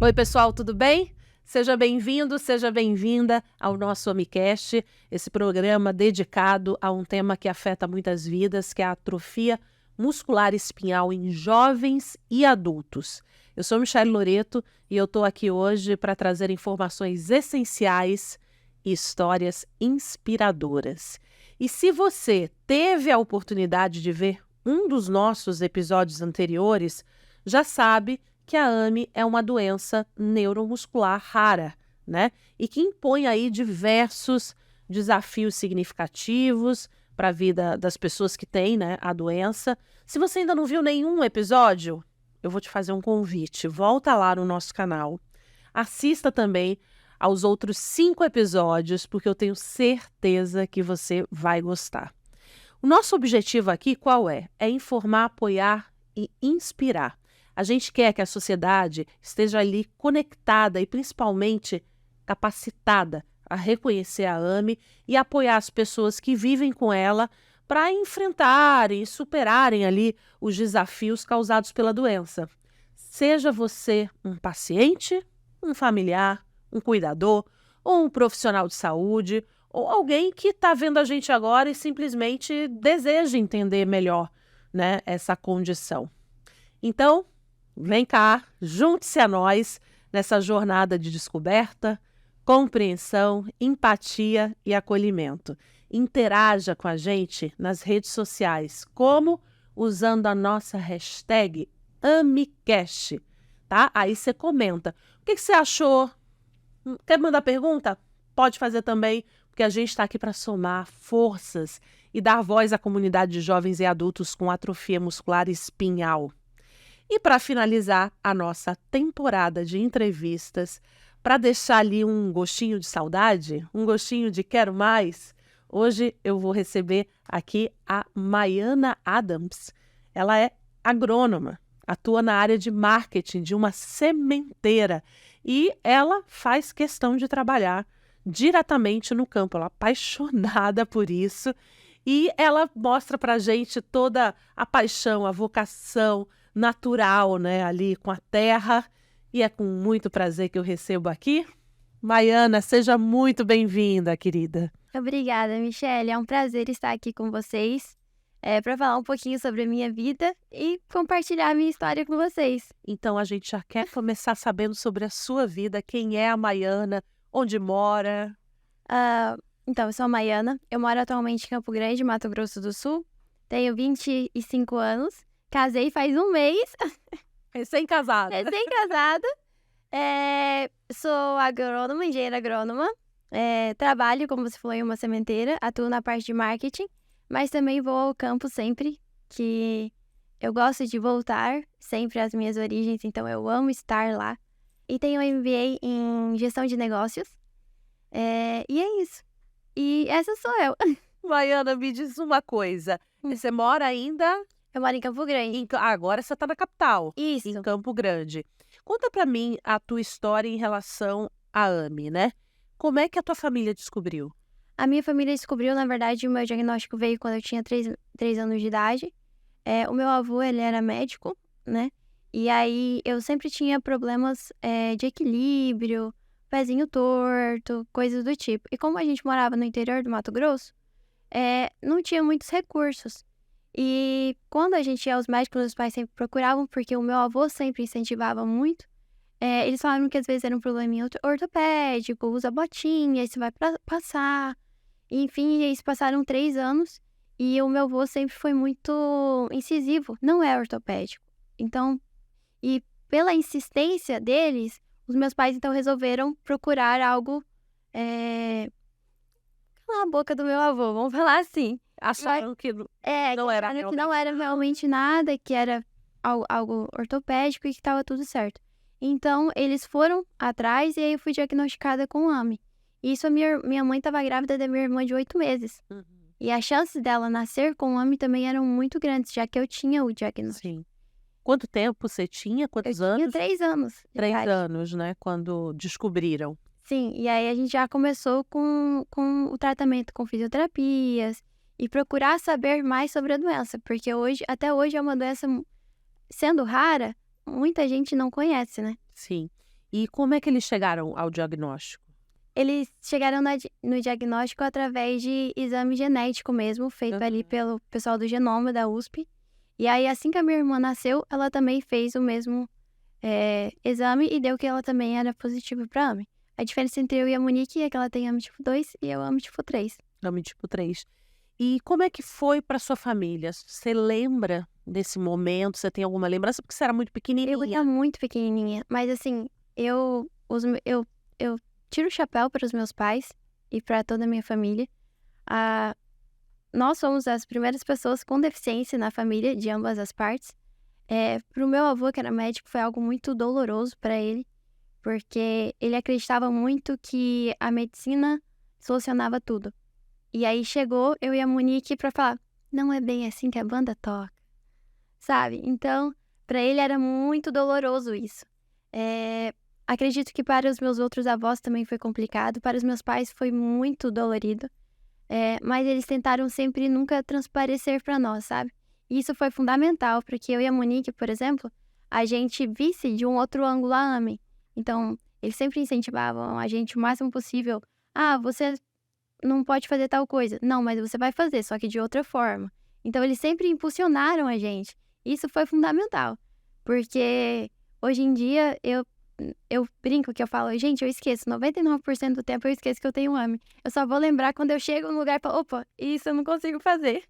Oi, pessoal, tudo bem? Seja bem-vindo, seja bem-vinda ao nosso Omicast, esse programa dedicado a um tema que afeta muitas vidas, que é a atrofia muscular espinhal em jovens e adultos. Eu sou Michele Loreto e eu estou aqui hoje para trazer informações essenciais e histórias inspiradoras. E se você teve a oportunidade de ver um dos nossos episódios anteriores, já sabe que a AME é uma doença neuromuscular rara, né? E que impõe aí diversos desafios significativos para a vida das pessoas que têm, né, a doença. Se você ainda não viu nenhum episódio, eu vou te fazer um convite. Volta lá no nosso canal. Assista também aos outros 5 episódios, porque eu tenho certeza que você vai gostar. O nosso objetivo aqui qual é? É informar, apoiar e inspirar. A gente quer que a sociedade esteja ali conectada e principalmente capacitada a reconhecer a AME e apoiar as pessoas que vivem com ela para enfrentarem e superarem ali os desafios causados pela doença. Seja você um paciente, um familiar, um cuidador ou um profissional de saúde ou alguém que está vendo a gente agora e simplesmente deseja entender melhor, né, essa condição. Então, vem cá, junte-se a nós nessa jornada de descoberta, compreensão, empatia e acolhimento. Interaja com a gente nas redes sociais, como usando a nossa hashtag Amicast, tá? Aí você comenta. O que você achou? Quer mandar pergunta? Pode fazer também, porque a gente está aqui para somar forças e dar voz à comunidade de jovens e adultos com atrofia muscular espinhal. E para finalizar a nossa temporada de entrevistas, para deixar ali um gostinho de saudade, um gostinho de quero mais, hoje eu vou receber aqui a Maiana Adams. Ela é agrônoma, atua na área de marketing de uma sementeira e ela faz questão de trabalhar diretamente no campo. Ela é apaixonada por isso e ela mostra para a gente toda a paixão, a vocação natural, né, ali com a terra, e é com muito prazer que eu recebo aqui. Maiana, seja muito bem-vinda, querida. Obrigada, Michele. É um prazer estar aqui com vocês, para falar um pouquinho sobre a minha vida e compartilhar a minha história com vocês. Então, a gente já quer começar sabendo sobre a sua vida, quem é a Maiana, onde mora. Então, eu sou a Maiana, eu moro atualmente em Campo Grande, Mato Grosso do Sul, tenho 25 anos, casei faz um mês, Recém-casada. recém-casada, sou agrônoma, engenheira agrônoma, trabalho, como você falou, em uma sementeira, atuo na parte de marketing, mas também vou ao campo sempre, que eu gosto de voltar sempre às minhas origens, então eu amo estar lá. E tenho um MBA em gestão de negócios, e é isso. E essa sou eu. Maiana, me diz uma coisa, você mora ainda... Eu moro em Campo Grande. Agora você está na capital, Isso. em Campo Grande. Conta para mim a tua história em relação à AME, né? Como é que a tua família descobriu? A minha família descobriu, na verdade, o meu diagnóstico veio quando eu tinha 3 anos de idade. O meu avô, ele era médico, né? E aí eu sempre tinha problemas de equilíbrio, pezinho torto, coisas do tipo. E como a gente morava no interior do Mato Grosso, não tinha muitos recursos. E quando a gente ia aos médicos, meus pais sempre procuravam, porque o meu avô sempre incentivava muito. Eles falaram que às vezes era um probleminha ortopédico, usa botinha, aí você vai passar. Enfim, e aí se passaram 3 anos e o meu avô sempre foi muito incisivo, não é ortopédico. Então, e pela insistência deles, os meus pais então resolveram procurar algo... Calar a boca do meu avô, vamos falar assim. Acharam que não era Que não era realmente nada, que era algo ortopédico e que estava tudo certo. Então, eles foram atrás e aí eu fui diagnosticada com AME. Isso, minha mãe estava grávida da minha irmã de 8 meses. Uhum. E as chances dela nascer com AME também eram muito grandes, já que eu tinha o diagnóstico. Sim. Quanto tempo você tinha? Quantos Eu tinha anos? 3 anos. de 3 idade. anos, né? Quando descobriram. Sim, e aí a gente já começou com o tratamento com fisioterapias e procurar saber mais sobre a doença, porque até hoje é uma doença, sendo rara, muita gente não conhece, né? Sim. E como é que eles chegaram ao diagnóstico? Eles chegaram no diagnóstico através de exame genético mesmo, feito ali pelo pessoal do genoma da USP. E aí, assim que a minha irmã nasceu, ela também fez o mesmo exame e deu que ela também era positiva para AME. A diferença entre eu e a Monique é que ela tem AME tipo 2 e eu AME tipo 3. AME tipo 3. E como é que foi para sua família? Você lembra desse momento? Você tem alguma lembrança? Porque você era muito Eu pequenininha. era muito pequenininha, mas assim, eu tiro o chapéu para os meus pais e para toda a minha família. Nós somos as primeiras pessoas com deficiência na família, de ambas as partes. Para o meu avô, que era médico, foi algo muito doloroso para ele, porque ele acreditava muito que a medicina solucionava tudo. E aí chegou eu e a Monique para falar, não é bem assim que a banda toca, sabe? Então, para ele era muito doloroso isso. Acredito que para os meus outros avós também foi complicado, para os meus pais foi muito dolorido, mas eles tentaram sempre nunca transparecer para nós, sabe? E isso foi fundamental, porque eu e a Monique, por exemplo, a gente visse de um outro ângulo a AME. Então, eles sempre incentivavam a gente o máximo possível. Você não pode fazer tal coisa. Não, mas você vai fazer, só que de outra forma. Então, eles sempre impulsionaram a gente. Isso foi fundamental, porque hoje em dia eu brinco que eu falo, gente, eu esqueço, 99% do tempo eu esqueço que eu tenho AME. Eu só vou lembrar quando eu chego no lugar e falo, opa, isso eu não consigo fazer.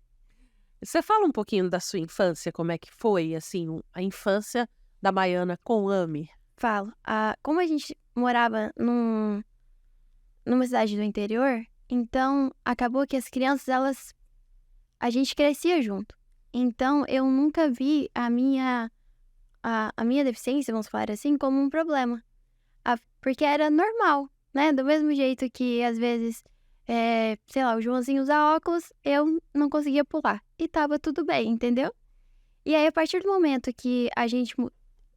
Você fala um pouquinho da sua infância, como é que foi, assim, a infância da Maiana com AME? Falo. Como a gente morava numa cidade do interior, então acabou que as crianças, a gente crescia junto. Então eu nunca vi a minha deficiência, vamos falar assim, como um problema. Porque era normal, né? Do mesmo jeito que às vezes, sei lá, o Joãozinho usa óculos, eu não conseguia pular. E tava tudo bem, entendeu? E aí, a partir do momento que a gente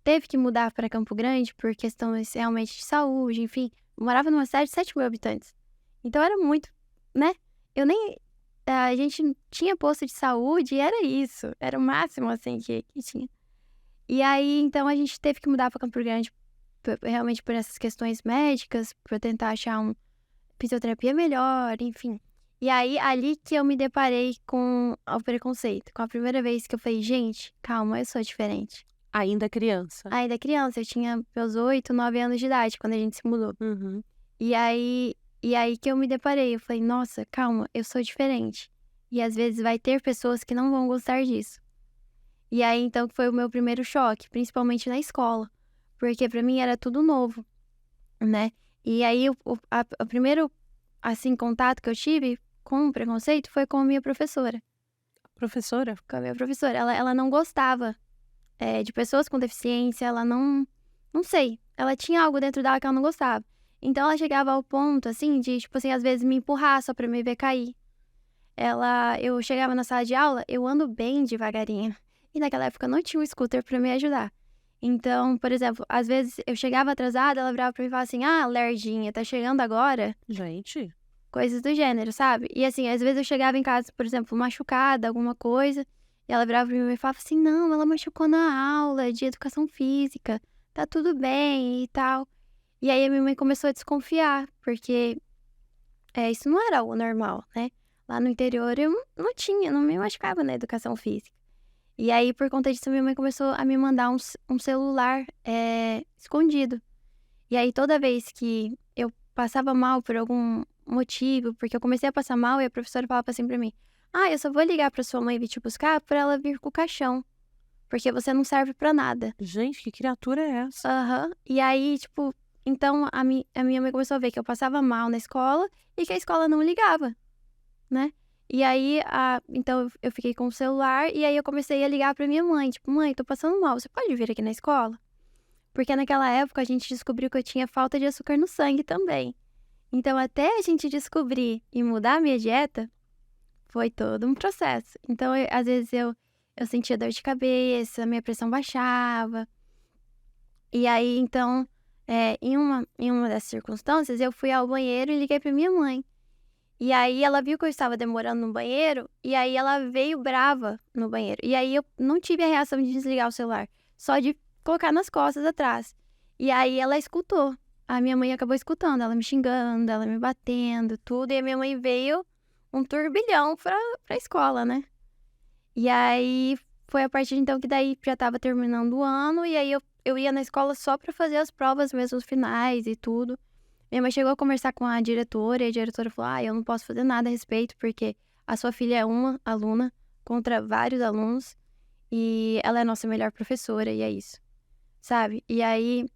teve que mudar para Campo Grande por questões realmente de saúde, enfim, eu morava numa cidade de 7 mil habitantes. Então era muito, né? A gente tinha posto de saúde e era isso. Era o máximo, assim, que tinha. E aí, então, a gente teve que mudar para Campo Grande realmente por essas questões médicas, para tentar achar uma fisioterapia melhor, enfim. E aí, ali que eu me deparei com o preconceito. Com a primeira vez que eu falei, gente, calma, eu sou diferente. Ainda criança? Ainda criança, eu tinha meus 8, 9 anos de idade quando a gente se mudou. Uhum. E aí que eu me deparei, eu falei, nossa, calma, eu sou diferente. E às vezes vai ter pessoas que não vão gostar disso. E aí, então, foi o meu primeiro choque, principalmente na escola. Porque pra mim era tudo novo, né? E aí, o primeiro, assim, contato que eu tive com o preconceito foi com a minha professora. Professora? Com a minha professora. Ela não gostava de pessoas com deficiência, ela não sei. Ela tinha algo dentro dela que ela não gostava. Então, ela chegava ao ponto, assim, de, tipo assim, às vezes me empurrar só pra me ver cair. Eu chegava na sala de aula, eu ando bem devagarinho. E naquela época não tinha um scooter pra me ajudar. Então, por exemplo, às vezes eu chegava atrasada, ela virava pra mim e falava assim, lerdinha, tá chegando agora? Gente. Coisas do gênero, sabe? E assim, às vezes eu chegava em casa, por exemplo, machucada, alguma coisa, e ela virava pra mim e falava assim, não, ela machucou na aula de educação física, tá tudo bem e tal. E aí a minha mãe começou a desconfiar, porque isso não era algo normal, né? Lá no interior eu não me machucava na educação física. E aí, por conta disso, minha mãe começou a me mandar um celular escondido. E aí, toda vez que eu passava mal por algum motivo, porque eu comecei a passar mal, e a professora falava assim pra mim, eu só vou ligar pra sua mãe vir te buscar pra ela vir com o caixão, porque você não serve pra nada. Gente, que criatura é essa? Aham. E aí, tipo, então a minha mãe começou a ver que eu passava mal na escola e que a escola não ligava, né? E aí, então eu fiquei com o celular e aí eu comecei a ligar pra minha mãe, tipo, mãe, tô passando mal, você pode vir aqui na escola? Porque naquela época a gente descobriu que eu tinha falta de açúcar no sangue também. Então, até a gente descobrir e mudar a minha dieta, foi todo um processo. Então, às vezes eu sentia dor de cabeça, minha pressão baixava. E aí, então, em uma das circunstâncias, eu fui ao banheiro e liguei pra minha mãe. E aí ela viu que eu estava demorando no banheiro, e aí ela veio brava no banheiro. E aí eu não tive a reação de desligar o celular, só de colocar nas costas atrás. E aí ela escutou. A minha mãe acabou escutando, ela me xingando, ela me batendo, tudo. E a minha mãe veio um turbilhão pra escola, né? E aí foi a partir de então que daí já tava terminando o ano. E aí eu ia na escola só pra fazer as provas mesmo, os finais e tudo. Minha mãe chegou a conversar com a diretora. E a diretora falou, eu não posso fazer nada a respeito, porque a sua filha é uma aluna contra vários alunos. E ela é a nossa melhor professora, e é isso, sabe? E aí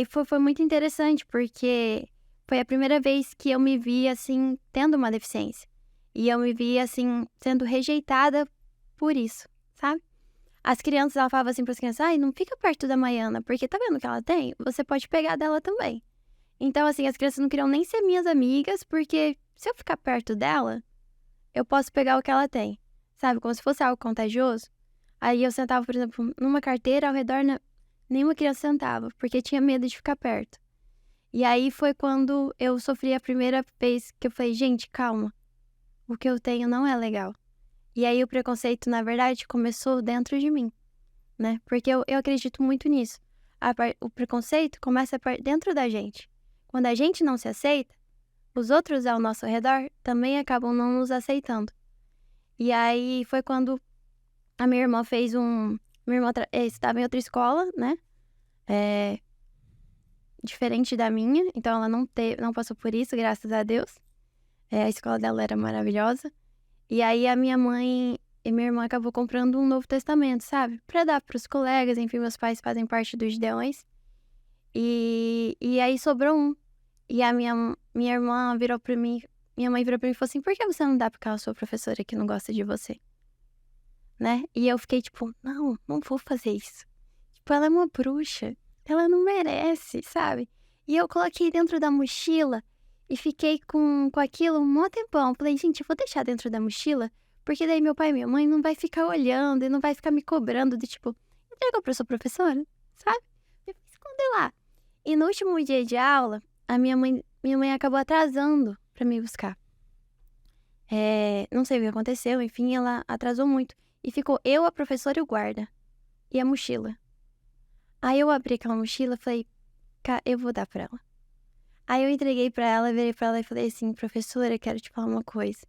foi muito interessante, porque foi a primeira vez que eu me vi, assim, tendo uma deficiência. E eu me vi, assim, sendo rejeitada por isso, sabe? As crianças, ela falava assim para as crianças, não fica perto da Maiana, porque tá vendo o que ela tem? Você pode pegar dela também. Então, assim, as crianças não queriam nem ser minhas amigas, porque se eu ficar perto dela, eu posso pegar o que ela tem, sabe? Como se fosse algo contagioso. Aí eu sentava, por exemplo, numa carteira, ao redor nenhuma criança sentava, porque tinha medo de ficar perto. E aí foi quando eu sofri a primeira vez que eu falei, gente, calma, o que eu tenho não é legal. E aí o preconceito, na verdade, começou dentro de mim, né? Porque eu acredito muito nisso. O preconceito começa dentro da gente. Quando a gente não se aceita, os outros ao nosso redor também acabam não nos aceitando. E aí foi quando a minha irmã fez minha irmã estava em outra escola, né? Diferente da minha, então ela não passou por isso, graças a Deus. A escola dela era maravilhosa. E aí a minha mãe e minha irmã acabou comprando um Novo Testamento, sabe? Pra dar pros colegas, enfim, meus pais fazem parte dos Gideões. E aí sobrou um. E a minha irmã virou pra mim, minha mãe virou pra mim e falou assim, por que você não dá pra aquela sua professora que não gosta de você? Né? E eu fiquei tipo, não vou fazer isso. Tipo, ela é uma bruxa. Ela não merece, sabe? E eu coloquei dentro da mochila e fiquei com aquilo um mó tempão. Falei, gente, eu vou deixar dentro da mochila, porque daí meu pai e minha mãe não vai ficar olhando e não vai ficar me cobrando de tipo, entregou pra sua professora, sabe? Eu vou esconder lá. E no último dia de aula, a minha mãe acabou atrasando pra me buscar. Não sei o que aconteceu, enfim, ela atrasou muito. E ficou eu, a professora e o guarda. E a mochila. Aí eu abri aquela mochila e falei, eu vou dar pra ela. Aí eu entreguei pra ela, virei pra ela e falei assim, professora, eu quero te falar uma coisa.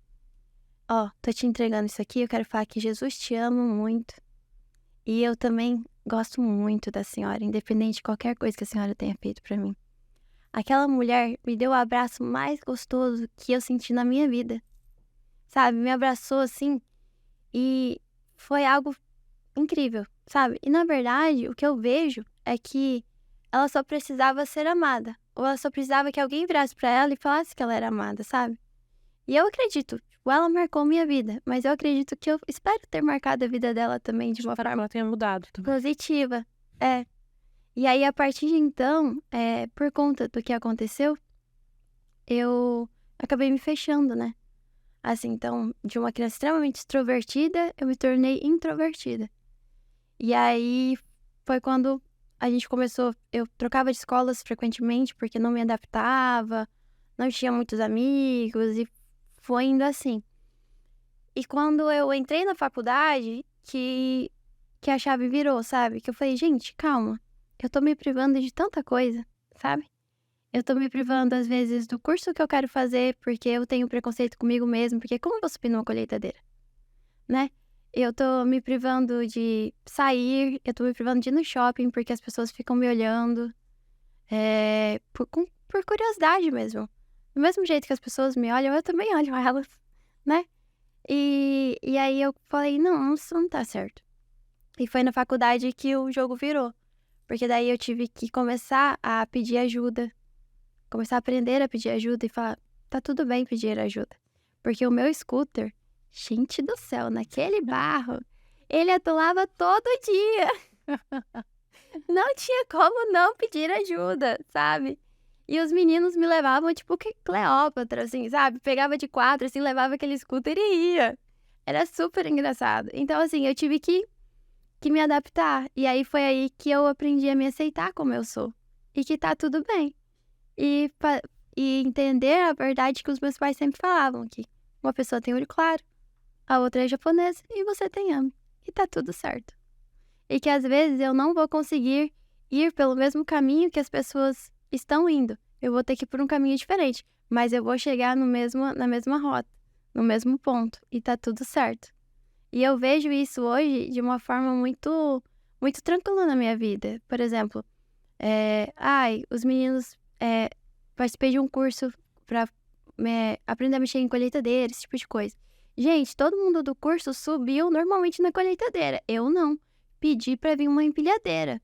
Tô te entregando isso aqui, eu quero falar que Jesus te ama muito. E eu também gosto muito da senhora, independente de qualquer coisa que a senhora tenha feito pra mim. Aquela mulher me deu o abraço mais gostoso que eu senti na minha vida. Sabe, me abraçou assim e foi algo incrível, sabe? E na verdade, o que eu vejo é que ela só precisava ser amada. Ou ela só precisava que alguém virasse pra ela e falasse que ela era amada, sabe? E eu acredito, tipo, ela marcou minha vida. Mas eu acredito que eu espero ter marcado a vida dela também de uma forma Ela tenha mudado também. positiva. E aí, a partir de então, por conta do que aconteceu, eu acabei me fechando, né? Assim, então, de uma criança extremamente extrovertida, eu me tornei introvertida. E aí foi quando a gente começou, eu trocava de escolas frequentemente porque não me adaptava, não tinha muitos amigos e foi indo assim. E quando eu entrei na faculdade, que a chave virou, sabe? Que eu falei, gente, calma, eu tô me privando de tanta coisa, sabe? Eu tô me privando, às vezes, do curso que eu quero fazer porque eu tenho preconceito comigo mesmo, porque como eu vou subir numa colheitadeira, né? Eu tô me privando de sair, eu tô me privando de ir no shopping porque as pessoas ficam me olhando, por curiosidade mesmo. Do mesmo jeito que as pessoas me olham, eu também olho elas, né? E aí eu falei, não, isso não tá certo. E foi na faculdade que o jogo virou, porque daí eu tive que começar a pedir ajuda, começar a aprender a pedir ajuda e falar, tá tudo bem pedir ajuda. Porque o meu scooter, gente do céu, naquele barro, ele atolava todo dia. Não tinha como não pedir ajuda, sabe? E os meninos me levavam tipo que Cleópatra, assim, sabe? Pegava de 4, assim, levava aquele scooter e ia. Era super engraçado. Então, assim, eu tive que me adaptar. E aí foi aí que eu aprendi a me aceitar como eu sou. E que tá tudo bem. E entender a verdade que os meus pais sempre falavam, que uma pessoa tem olho claro, a outra é japonesa e você tem ame. E tá tudo certo. e que às vezes eu não vou conseguir ir pelo mesmo caminho que as pessoas estão indo. Eu vou ter que ir por um caminho diferente, mas eu vou chegar na mesma rota, no mesmo ponto, e tá tudo certo. E eu vejo isso hoje de uma forma muito, muito tranquila na minha vida. Por exemplo, os meninos participei de um curso para aprender a mexer em colheitadeira, esse tipo de coisa. Gente, todo mundo do curso subiu normalmente na colheitadeira. Eu não. Pedi para vir uma empilhadeira.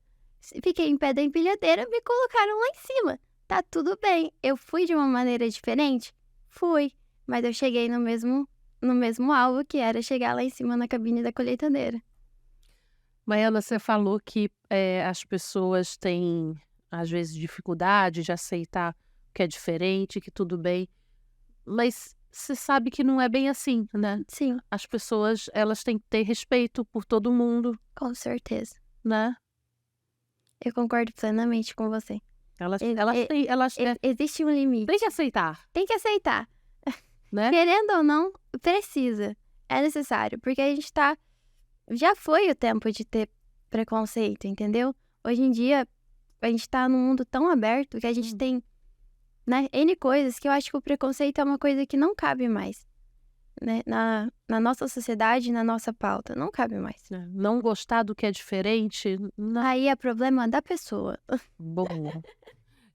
Fiquei em pé da empilhadeira, me colocaram lá em cima. Tá tudo bem. Eu fui de uma maneira diferente? Fui. Mas eu cheguei no mesmo alvo, que era chegar lá em cima na cabine da colheitadeira. Maiana, você falou que as pessoas têm, às vezes, dificuldade de aceitar o que é diferente, que tudo bem. Mas você sabe que não é bem assim, né? Sim, As pessoas, elas têm que ter respeito por todo mundo, com certeza. né? Eu concordo plenamente com você. Elas, E- elas e- têm, elas Existe um limite. têm que aceitar, Tem que aceitar. né? Querendo ou não, precisa. É necessário. Porque a gente tá. Já foi o tempo de ter preconceito, entendeu? Hoje em dia, a gente tá num mundo tão aberto que a gente tem, né, N coisas que eu acho que o preconceito é uma coisa que não cabe mais, né? Na nossa sociedade, na nossa pauta. Não cabe mais. Não gostar do que é diferente, não. Aí é problema da pessoa. Bom,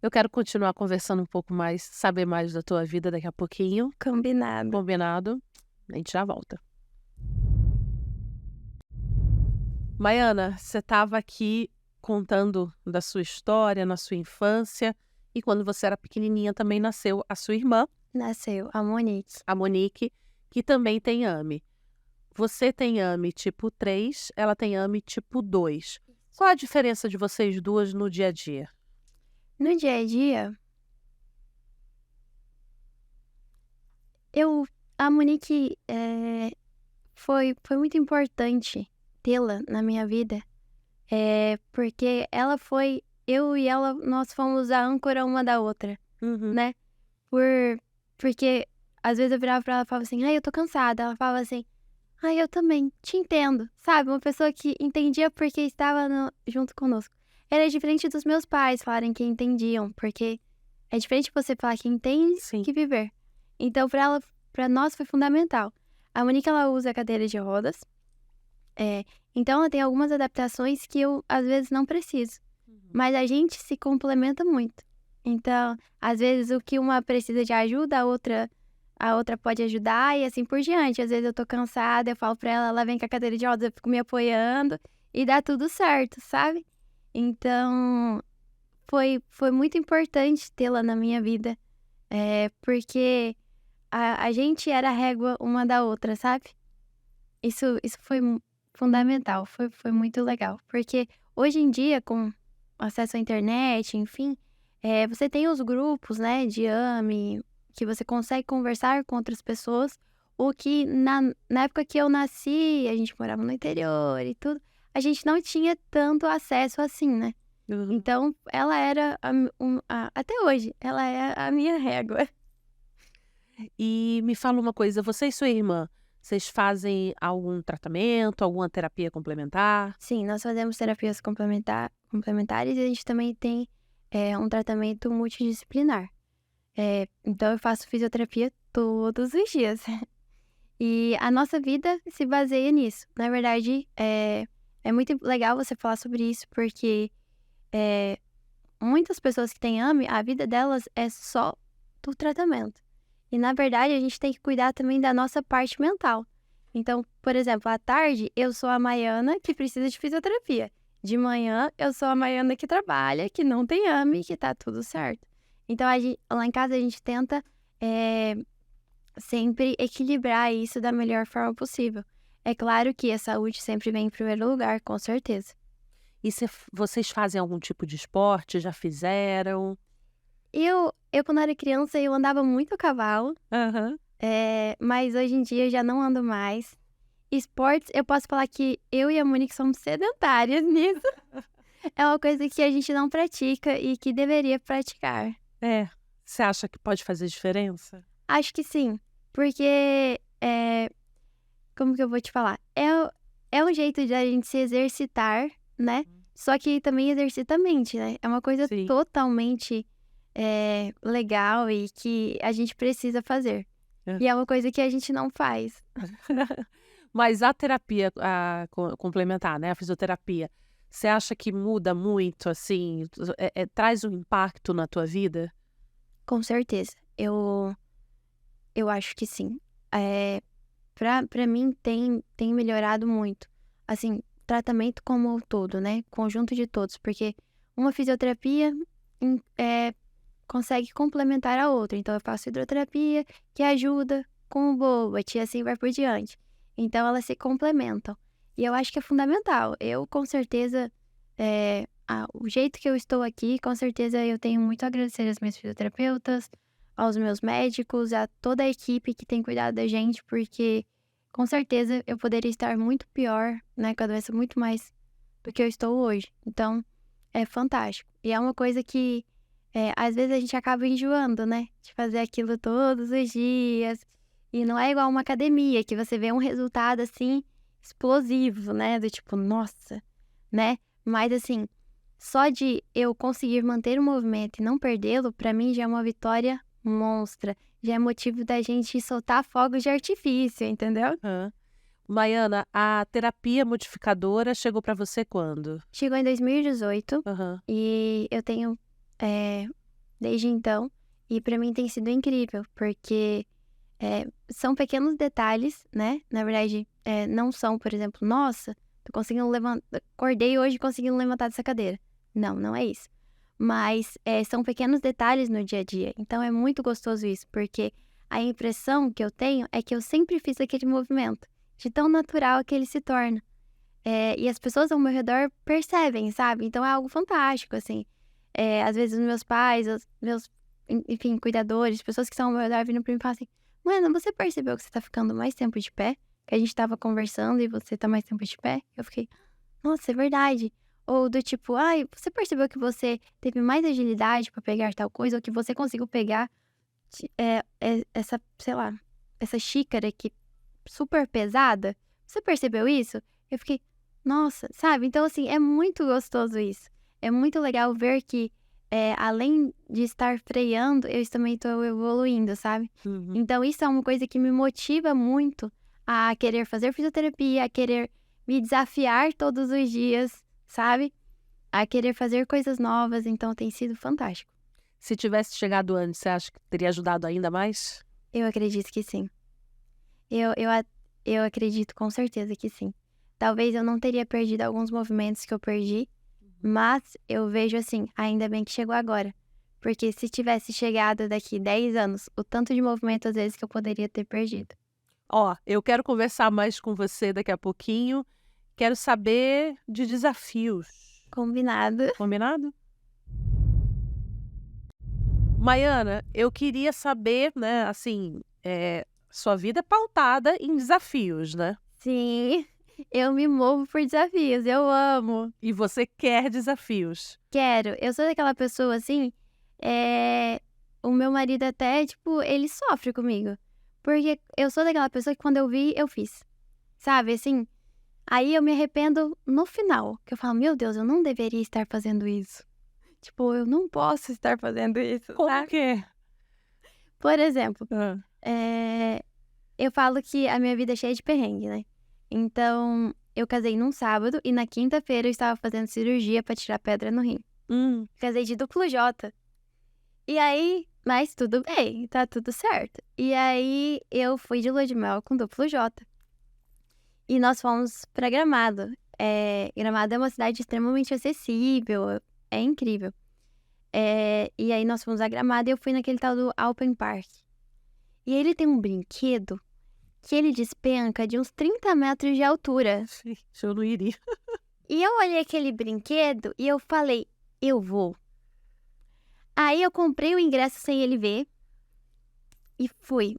eu quero continuar conversando um pouco mais, saber mais da tua vida daqui a pouquinho. Combinado. Combinado? A gente já volta. Maiana, você estava aqui contando da sua história, na sua infância, e quando você era pequenininha também nasceu a sua irmã, Nasceu a Monique. a Monique, que também tem AME. Você tem AME tipo 3, ela tem AME tipo 2. Qual a diferença de vocês duas no dia a dia? No dia a dia, a Monique foi muito importante tê-la na minha vida, porque eu e ela, nós fomos a âncora uma da outra, Uhum. né? Porque às vezes eu virava pra ela e falava assim, ai, eu tô cansada. Ela falava assim, ai, eu também, te entendo, sabe? Uma pessoa que entendia porque estava junto conosco. Era diferente dos meus pais falarem que entendiam, porque é diferente você falar que entende Sim. que viver. Então, pra nós foi fundamental. A Monique, ela usa cadeira de rodas, então ela tem algumas adaptações que eu, às vezes, não preciso. Mas a gente se complementa muito. Então, às vezes, o que uma precisa de ajuda, a outra pode ajudar e assim por diante. Às vezes eu tô cansada, eu falo pra ela, ela vem com a cadeira de rodas, eu fico me apoiando e dá tudo certo, sabe? Então, foi muito importante tê-la na minha vida, porque a gente era a régua uma da outra, sabe? Isso foi fundamental, foi muito legal. Porque hoje em dia, com acesso à internet, enfim, você tem os grupos, né, de AME, que você consegue conversar com outras pessoas, o que na época que eu nasci, a gente morava no interior e tudo, a gente não tinha tanto acesso assim, né? Uhum. Então, ela era, até hoje, ela é a minha régua. E me fala uma coisa, você e sua irmã, vocês fazem algum tratamento, alguma terapia complementar? Sim, nós fazemos terapias complementares e a gente também tem um tratamento multidisciplinar. Então, eu faço fisioterapia todos os dias. E a nossa vida se baseia nisso. Na verdade, é muito legal você falar sobre isso, porque muitas pessoas que têm AME, a vida delas é só do tratamento. E, na verdade, a gente tem que cuidar também da nossa parte mental. Então, por exemplo, à tarde, eu sou a Maiana que precisa de fisioterapia. De manhã, eu sou a Maiana que trabalha, que não tem AME, que tá tudo certo. Então, lá em casa, a gente tenta sempre equilibrar isso da melhor forma possível. É claro que a saúde sempre vem em primeiro lugar, com certeza. E vocês fazem algum tipo de esporte? Já fizeram? Eu quando era criança, eu andava muito a cavalo, Aham. mas hoje em dia eu já não ando mais. Esportes, eu posso falar que eu e a Monique somos sedentárias nisso. É uma coisa que a gente não pratica e que deveria praticar. Você acha que pode fazer diferença? Acho que sim, porque, como que eu vou te falar? É um jeito de a gente se exercitar né? Só que também exercita a mente, né? É uma coisa Sim. totalmente legal e que a gente precisa fazer. É. E é uma coisa que a gente não faz. Mas a terapia complementar, né, a fisioterapia, você acha que muda muito, assim, traz um impacto na tua vida? Com certeza. Eu acho que sim. Pra mim tem melhorado muito. Assim, tratamento como um todo, né? Conjunto de todos. Porque uma fisioterapia consegue complementar a outra. Então, eu faço hidroterapia, que ajuda com o bobat, e assim vai por diante. Então, elas se complementam. E eu acho que é fundamental. Eu, com certeza, o jeito que eu estou aqui, com certeza eu tenho muito a agradecer às minhas fisioterapeutas, aos meus médicos, a toda a equipe que tem cuidado da gente, porque com certeza eu poderia estar muito pior, né, com a doença muito mais do que eu estou hoje. Então, é fantástico. E é uma coisa que, às vezes a gente acaba enjoando, né, de fazer aquilo todos os dias. E não é igual uma academia, que você vê um resultado, assim, explosivo, né, do tipo, nossa, né? Mas, assim, só de eu conseguir manter o movimento e não perdê-lo, pra mim já é uma vitória monstra. Já é motivo da gente soltar fogos de artifício, entendeu? Hã. Maiana, a terapia modificadora chegou pra você quando? Chegou em 2018 Aham. e eu tenho, desde então, e pra mim tem sido incrível, porque são pequenos detalhes, né? Na verdade, não são, por exemplo, nossa, tô conseguindo levantar, acordei hoje conseguindo levantar dessa cadeira. Não, não é isso. Mas são pequenos detalhes no dia a dia. Então é muito gostoso isso, porque a impressão que eu tenho é que eu sempre fiz aquele movimento, de tão natural que ele se torna. E as pessoas ao meu redor percebem, sabe? Então é algo fantástico, assim. Às vezes os meus pais, os meus, enfim, cuidadores, pessoas que estão ao meu redor vindo pra mim e falam assim: Mano, você percebeu que você tá ficando mais tempo de pé? Que a gente tava conversando e você tá mais tempo de pé? Eu fiquei, nossa, é verdade. Ou do tipo, ai, você percebeu que você teve mais agilidade pra pegar tal coisa? Ou que você conseguiu pegar essa, sei lá, essa xícara aqui super pesada? Você percebeu isso? Eu fiquei, nossa, sabe? Então, assim, é muito gostoso isso. É muito legal ver que, além de estar freando, eu também estou evoluindo, sabe? Uhum. Então, isso é uma coisa que me motiva muito a querer fazer fisioterapia, a querer me desafiar todos os dias, sabe? A querer fazer coisas novas. Então, tem sido fantástico. Se tivesse chegado antes, você acha que teria ajudado ainda mais? Eu acredito que sim. Eu acredito com certeza que sim. Talvez eu não teria perdido alguns movimentos que eu perdi, mas eu vejo assim, ainda bem que chegou agora. Porque se tivesse chegado daqui 10 anos, o tanto de movimento às vezes que eu poderia ter perdido. Ó, eu quero conversar mais com você daqui a pouquinho. Quero saber de desafios. Combinado. Combinado? Maiana, eu queria saber, né, assim, sua vida é pautada em desafios, né? Sim, eu me movo por desafios, eu amo. E você quer desafios. Quero. Eu sou daquela pessoa assim, o meu marido até, tipo, ele sofre comigo. Porque eu sou daquela pessoa que quando eu vi, eu fiz. Sabe, assim? Aí eu me arrependo no final, que eu falo, meu Deus, eu não deveria estar fazendo isso. Tipo, eu não posso estar fazendo isso, Como sabe? que é? Por exemplo, Hã. eu falo que a minha vida é cheia de perrengue, né? Então, eu casei num sábado e na quinta-feira eu estava fazendo cirurgia pra tirar pedra no rim. Casei de duplo J. E aí, mas tudo bem, tá tudo certo. E aí, eu fui de lua de mel com duplo J. E nós fomos pra Gramado. Gramado é uma cidade extremamente acessível, é incrível. E aí, nós fomos a Gramado e eu fui naquele tal do Alpen Park. E ele tem um brinquedo que ele despenca de uns 30 metros de altura. Gente, eu não iria. E eu olhei aquele brinquedo e eu falei, eu vou. Aí eu comprei o ingresso sem ele ver e fui.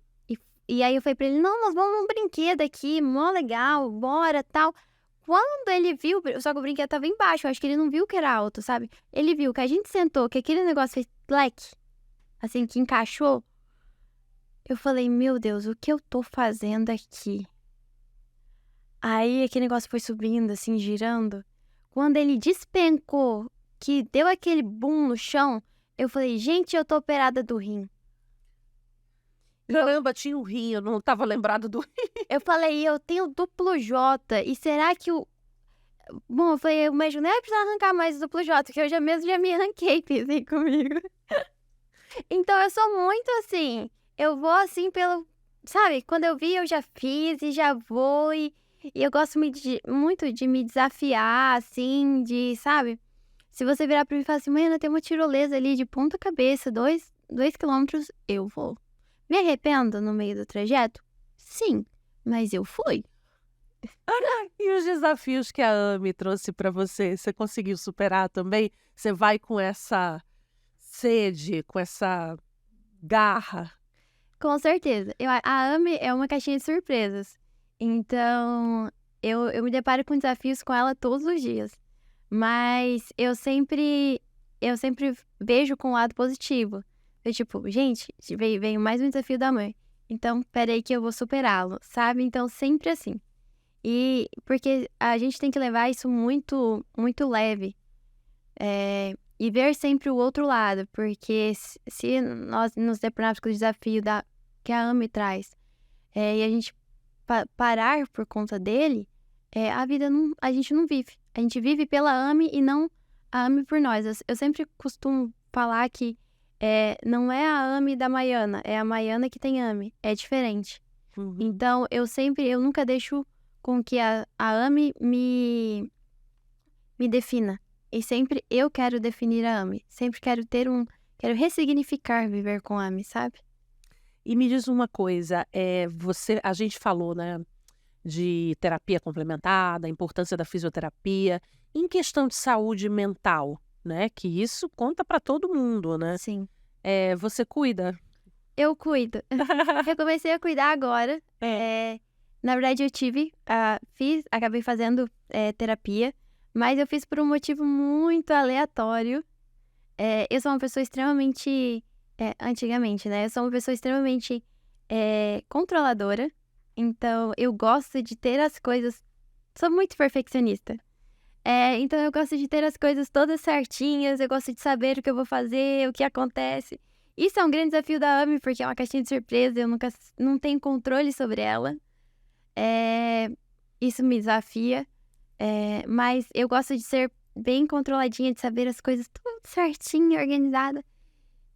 E aí eu falei pra ele, não, nós vamos num brinquedo aqui, mó legal, bora, tal. Quando ele viu, só que o brinquedo tava embaixo, eu acho que ele não viu que era alto, sabe? Ele viu que a gente sentou, que aquele negócio fez leque, assim, que encaixou. Eu falei, meu Deus, o que eu tô fazendo aqui? Aí aquele negócio foi subindo, assim, girando. quando ele despencou, que deu aquele boom no chão, eu falei, gente, eu tô operada do rim. Caramba, tinha um rim, eu não estava lembrado do rim. Eu falei, eu tenho duplo J, e será que o... Bom, eu falei, o médico nem vai precisar arrancar mais o duplo J, que eu já mesmo já me arranquei, pensei comigo. Então eu sou muito assim, eu vou assim pelo... Sabe, quando eu vi, eu já fiz e já vou, e eu gosto muito de me desafiar, assim, de, sabe? Se você virar pra mim e falar assim, mãe, tem uma tirolesa ali de ponta cabeça, 2 quilômetros, eu vou. Me arrependo no meio do trajeto? Sim, mas eu fui. E os desafios que a AME trouxe para você, você conseguiu superar também? Você vai com essa sede, com essa garra? Com certeza. A AME é uma caixinha de surpresas. Então, eu me deparo com desafios com ela todos os dias. Mas eu sempre vejo com o lado positivo. Eu, tipo, gente, veio mais um desafio da mãe. Então, peraí que eu vou superá-lo, sabe? Então, sempre assim. E porque a gente tem que levar isso muito, muito leve. E ver sempre o outro lado. Porque se nós nos depararmos com o desafio que a AME traz, e a gente parar por conta dele, a gente não vive. A gente vive pela AME e não a AME por nós. Eu sempre costumo falar que não é a AME da Maiana, é a Maiana que tem AME. É diferente. Uhum. Então, eu nunca deixo com que a AME me defina. E sempre eu quero definir a AME. Sempre quero quero ressignificar viver com a AME, sabe? E me diz uma coisa, a gente falou, né, de terapia complementar, da importância da fisioterapia, em questão de saúde mental, né, que isso conta para todo mundo, né? Sim. Você cuida? Eu cuido. Eu comecei a cuidar agora. Na verdade, acabei fazendo terapia, mas eu fiz por um motivo muito aleatório. Eu sou uma pessoa extremamente... antigamente, né? Eu sou uma pessoa extremamente controladora. Então, eu gosto de ter as coisas... Sou muito perfeccionista. Então, eu gosto de ter as coisas todas certinhas. Eu gosto de saber o que eu vou fazer, o que acontece. Isso é um grande desafio da AME, porque é uma caixinha de surpresa. Eu não tenho controle sobre ela. Isso me desafia. Mas eu gosto de ser bem controladinha, de saber as coisas tudo certinho, organizada.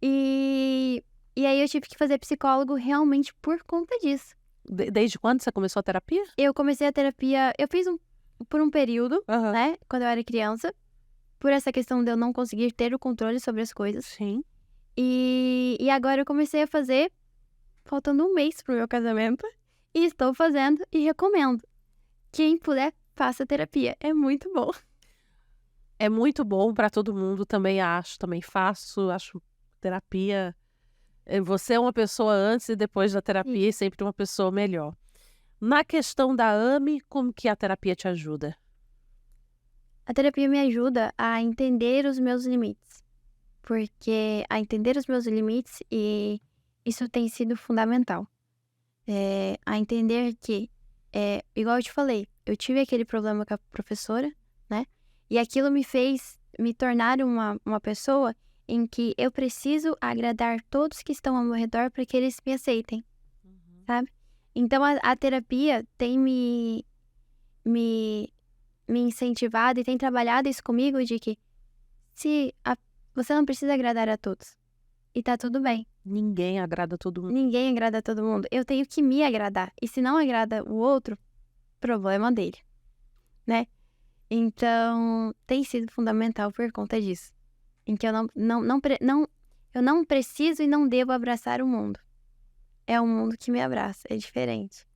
E aí eu tive que fazer psicólogo realmente por conta disso. Desde quando você começou a terapia? Eu comecei a terapia, eu fiz por um período, Aham. né, quando eu era criança, por essa questão de eu não conseguir ter o controle sobre as coisas. Sim. E agora eu comecei a fazer, faltando um mês pro meu casamento, e estou fazendo e recomendo. Quem puder, faça terapia, é muito bom. É muito bom para todo mundo, também faço, acho terapia. Você é uma pessoa antes e depois da terapia e sempre uma pessoa melhor. Na questão da AME, como que a terapia te ajuda? A terapia me ajuda a entender os meus limites, porque a entender os meus limites, e isso tem sido fundamental. A entender que, igual eu te falei, eu tive aquele problema com a professora, né? E aquilo me fez me tornar uma pessoa em que eu preciso agradar todos que estão ao meu redor para que eles me aceitem, sabe? Então a terapia tem me incentivado e tem trabalhado isso comigo de que você não precisa agradar a todos. E tá tudo bem. Ninguém agrada todo mundo. Ninguém agrada a todo mundo. Eu tenho que me agradar. E se não agrada o outro, problema dele, né? Então, tem sido fundamental por conta disso. Em que eu não preciso e não devo abraçar o mundo. É o mundo que me abraça, é diferente.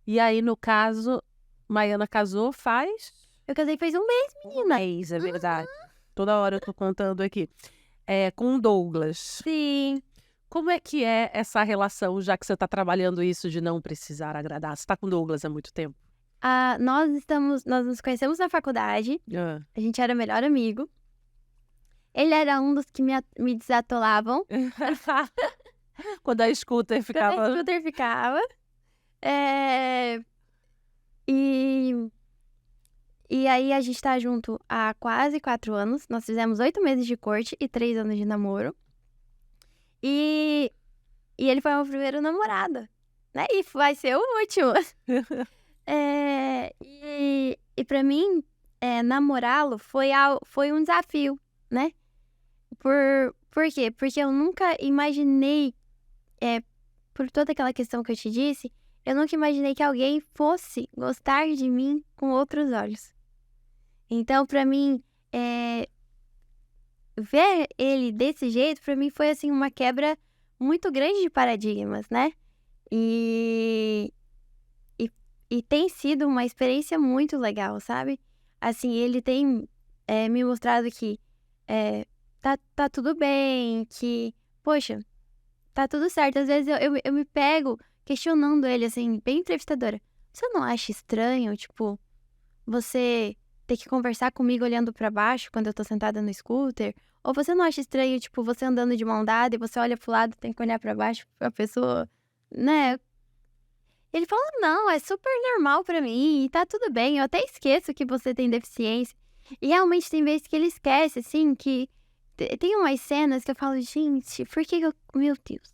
E aí, no caso, Maiana casou faz... Eu casei faz um mês, menina. É verdade. Toda hora eu tô contando aqui. Com o Douglas. Sim. Como é que é essa relação, já que você tá trabalhando isso de não precisar agradar? Você tá com o Douglas há muito tempo? Nós nos conhecemos na faculdade. A gente era melhor amigo. Ele era um dos que me desatolavam. Quando a scooter ficava... Quando a scooter ficava. E E aí a gente tá junto há quase 4 anos. Nós fizemos 8 meses de corte e 3 anos de namoro. E, e ele foi meu primeiro namorado, né? E vai ser o último. E pra mim, namorá-lo foi um desafio, né? Por quê? Porque eu nunca imaginei, por toda aquela questão que eu te disse, eu nunca imaginei que alguém fosse gostar de mim com outros olhos. Então, pra mim, ver ele desse jeito, pra mim foi, assim, uma quebra muito grande de paradigmas, né? E, e tem sido uma experiência muito legal, sabe? Assim, ele tem me mostrado que tá tudo bem, que, poxa, tá tudo certo. Às vezes eu me pego questionando ele, assim, bem entrevistadora. Você não acha estranho, tipo, você ter que conversar comigo olhando pra baixo quando eu tô sentada no scooter? Ou você não acha estranho, tipo, você andando de mão dada e você olha pro lado e tem que olhar pra baixo pra pessoa, né? Ele falou, não, é super normal pra mim e tá tudo bem. Eu até esqueço que você tem deficiência. E realmente tem vezes que ele esquece, assim, que tem umas cenas que eu falo, gente, por que eu... Meu Deus.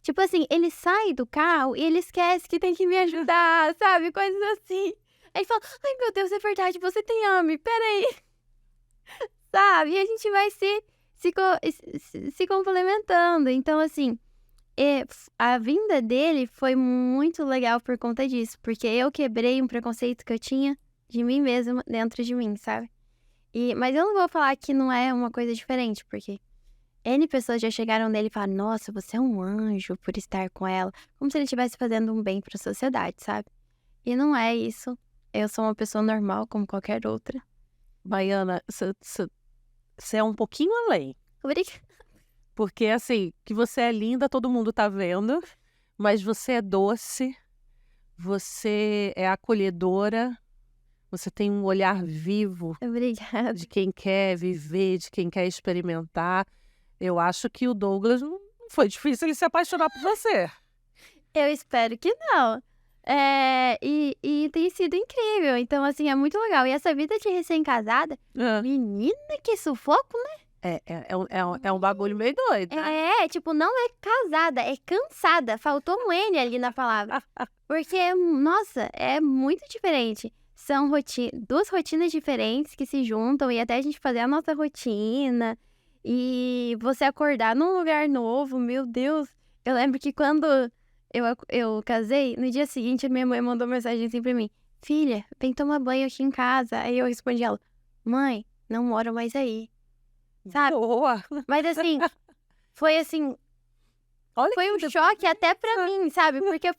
Tipo assim, ele sai do carro e ele esquece que tem que me ajudar, sabe? Coisas assim. Aí ele fala, ai meu Deus, é verdade, você tem AME, peraí. Sabe? E a gente vai se complementando. Então, assim, a vinda dele foi muito legal por conta disso. Porque eu quebrei um preconceito que eu tinha de mim mesma dentro de mim, sabe? Mas eu não vou falar que não é uma coisa diferente, porque N pessoas já chegaram nele e falaram, nossa, você é um anjo por estar com ela. Como se ele estivesse fazendo um bem pra sociedade, sabe? E não é isso. Eu sou uma pessoa normal, como qualquer outra. Baiana, você é um pouquinho além. Obrigada. Porque, assim, que você é linda, todo mundo tá vendo. Mas você é doce, você é acolhedora, você tem um olhar vivo Obrigada. de quem quer viver, de quem quer experimentar. Eu acho que o Douglas não foi difícil ele se apaixonar por você. Eu espero que não. E tem sido incrível. Então, assim, é muito legal. E essa vida de recém-casada, menina, que sufoco, né? É um bagulho meio doido, né? Tipo, não é casada, é cansada. Faltou um N ali na palavra. Porque, nossa, é muito diferente. São duas rotinas diferentes que se juntam e até a gente fazer a nossa rotina. E você acordar num lugar novo, meu Deus. Eu lembro que quando eu casei, no dia seguinte minha mãe mandou mensagem assim pra mim. Filha, vem tomar banho aqui em casa. Aí eu respondi ela, mãe, não moro mais aí. Sabe? Boa! Mas assim, foi assim, Olha foi um choque até pra mim, sabe? Porque eu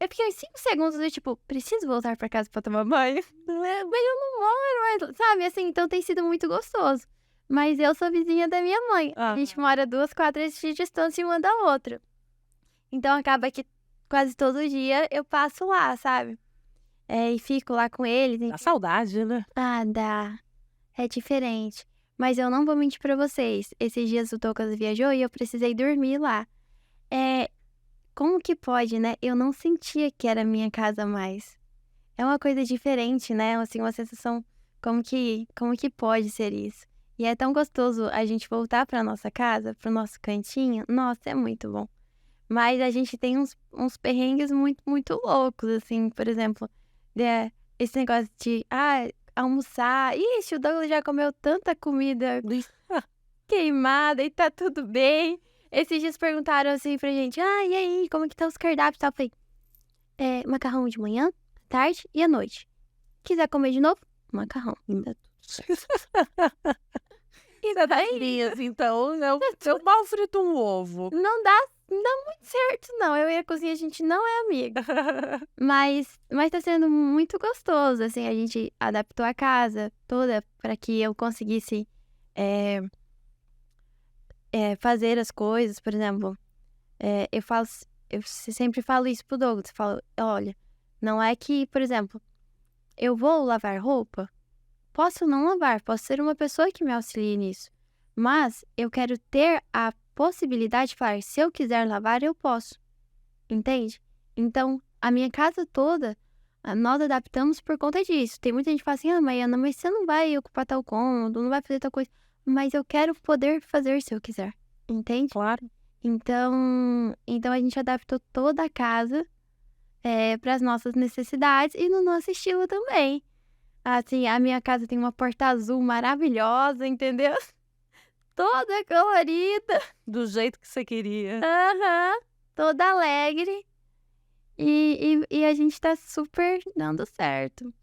fiquei uns 5 segundos do tipo, preciso voltar pra casa pra tomar banho? Mas eu não moro mais, sabe? Assim, então tem sido muito gostoso. Mas eu sou vizinha da minha mãe. A gente mora 2 quadras de distância uma da outra. Então acaba que quase todo dia eu passo lá, sabe? E fico lá com eles. Dá saudade, né? Ah, dá. É diferente. Mas eu não vou mentir pra vocês. Esses dias o Douglas viajou e eu precisei dormir lá. Como que pode, né? Eu não sentia que era minha casa mais. É uma coisa diferente, né? Assim, uma sensação como que pode ser isso? E é tão gostoso a gente voltar pra nossa casa, pro nosso cantinho. Nossa, é muito bom. Mas a gente tem uns perrengues muito, muito loucos, assim, por exemplo, esse negócio de almoçar. Ixi, o Douglas já comeu tanta comida queimada e tá tudo bem. Esses dias perguntaram assim pra gente, e aí, como que tá os cardápios e tal? Eu falei, macarrão de manhã, tarde e à noite. Quiser comer de novo? Macarrão. Você tá feliz, então eu mal frito um ovo. Não dá muito certo, não. Eu e a cozinha, a gente não é amiga. Mas tá sendo muito gostoso, assim, a gente adaptou a casa toda para que eu conseguisse fazer as coisas, por exemplo, eu sempre falo isso pro Douglas, eu falo, olha, não é que, por exemplo, eu vou lavar roupa, posso não lavar, posso ser uma pessoa que me auxilie nisso, mas eu quero ter a possibilidade de falar, se eu quiser lavar, eu posso, entende? Então, a minha casa toda, nós adaptamos por conta disso. Tem muita gente que fala assim, Maiana, mas você não vai ocupar tal cômodo, não vai fazer tal coisa. Mas eu quero poder fazer se eu quiser, entende? Claro. Então a gente adaptou toda a casa para as nossas necessidades e no nosso estilo também. Assim, a minha casa tem uma porta azul maravilhosa, entendeu? Toda colorida. Do jeito que você queria. Aham. Toda alegre. E a gente tá super dando certo.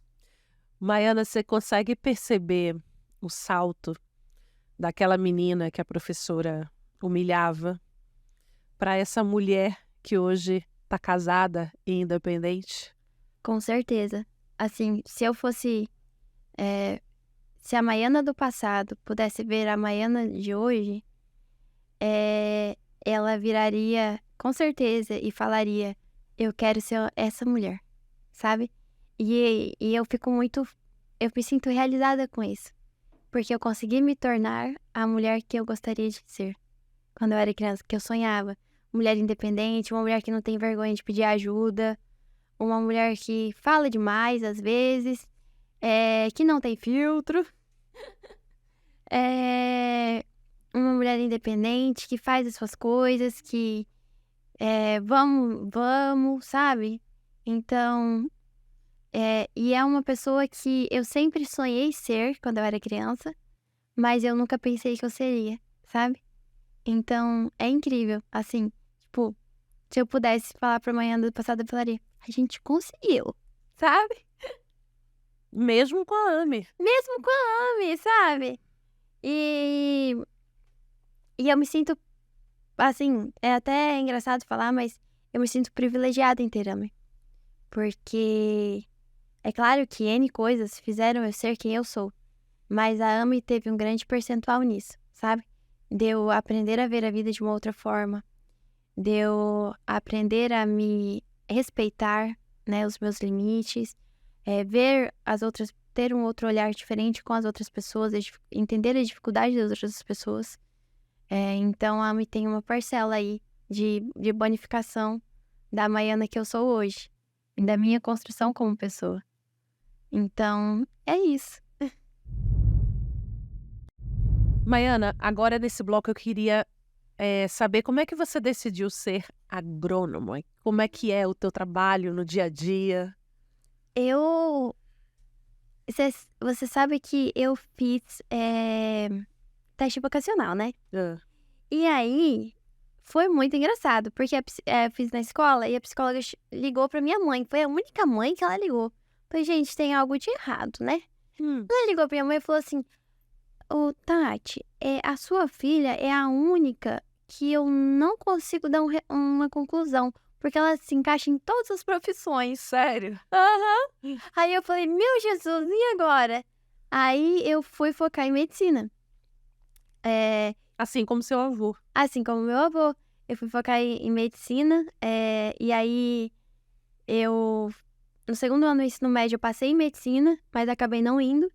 Maiana, você consegue perceber o salto daquela menina que a professora humilhava para essa mulher que hoje está casada e independente? Com certeza. Assim, se eu fosse. Se a Maiana do passado pudesse ver a Maiana de hoje, ela viraria com certeza e falaria: eu quero ser essa mulher, sabe? E eu fico muito. Eu me sinto realizada com isso. Porque eu consegui me tornar a mulher que eu gostaria de ser. Quando eu era criança, que eu sonhava. Mulher independente, uma mulher que não tem vergonha de pedir ajuda. Uma mulher que fala demais às vezes. Que não tem filtro. Uma mulher independente, que faz as suas coisas, que vamos, sabe? Então, e é uma pessoa que eu sempre sonhei ser quando eu era criança, mas eu nunca pensei que eu seria, sabe? Então, é incrível, assim, tipo, se eu pudesse falar pra amanhã do passado, eu falaria, a gente conseguiu, sabe? Mesmo com a Ame. Mesmo com a Ame, sabe? E eu me sinto, assim, é até engraçado falar, mas eu me sinto privilegiada em ter Ame. Porque é claro que N coisas fizeram eu ser quem eu sou, mas a Ame teve um grande percentual nisso, sabe? De eu aprender a ver a vida de uma outra forma, de eu aprender a me respeitar, né, os meus limites, ver as outras, ter um outro olhar diferente com as outras pessoas, entender a dificuldade das outras pessoas. Então a Ame tem uma parcela aí de bonificação da Maiana que eu sou hoje, e da minha construção como pessoa. Então, é isso. Maiana, agora nesse bloco eu queria saber como é que você decidiu ser agrônoma. Como é que é o teu trabalho no dia a dia? Você sabe que eu fiz teste vocacional, né? E aí, foi muito engraçado, porque eu fiz na escola e a psicóloga ligou pra minha mãe. Foi a única mãe que ela ligou. Falei, gente, tem algo de errado, né? Ela ligou pra minha mãe e falou assim, ô Tati, a sua filha é a única que eu não consigo dar uma conclusão, porque ela se encaixa em todas as profissões. Sério? Aham. Aí eu falei, meu Jesus, e agora? Aí eu fui focar em medicina. Assim como seu avô. Assim como meu avô. Eu fui focar em medicina, e aí no segundo ano do ensino médio eu passei em medicina, mas acabei não indo,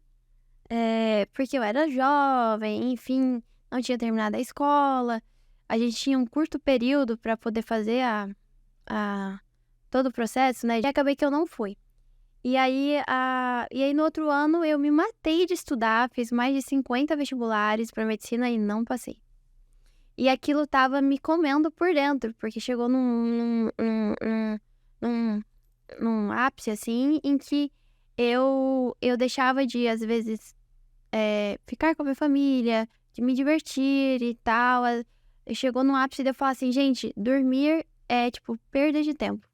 porque eu era jovem, enfim, não tinha terminado a escola, a gente tinha um curto período para poder fazer todo o processo, né, e acabei que eu não fui. E aí no outro ano eu me matei de estudar, fiz mais de 50 vestibulares para medicina e não passei. E aquilo tava me comendo por dentro, porque chegou num ápice, assim, em que eu deixava de, às vezes, ficar com a minha família, de me divertir e tal. Chegou num ápice de eu falar assim, gente, dormir é, tipo, perda de tempo.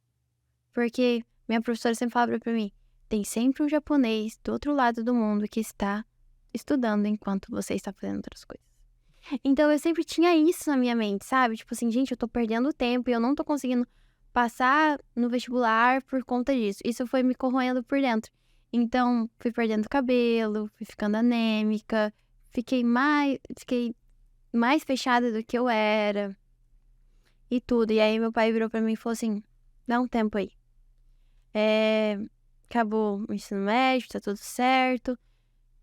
Porque minha professora sempre falava pra mim, tem sempre um japonês do outro lado do mundo que está estudando enquanto você está fazendo outras coisas. Então eu sempre tinha isso na minha mente, sabe? Tipo assim, gente, eu tô perdendo tempo e eu não tô conseguindo passar no vestibular por conta disso. Isso foi me corroendo por dentro. Então, fui perdendo cabelo, fui ficando anêmica, fiquei mais fechada do que eu era e tudo. E aí meu pai virou pra mim e falou assim, dá um tempo aí. Acabou o ensino médio, tá tudo certo.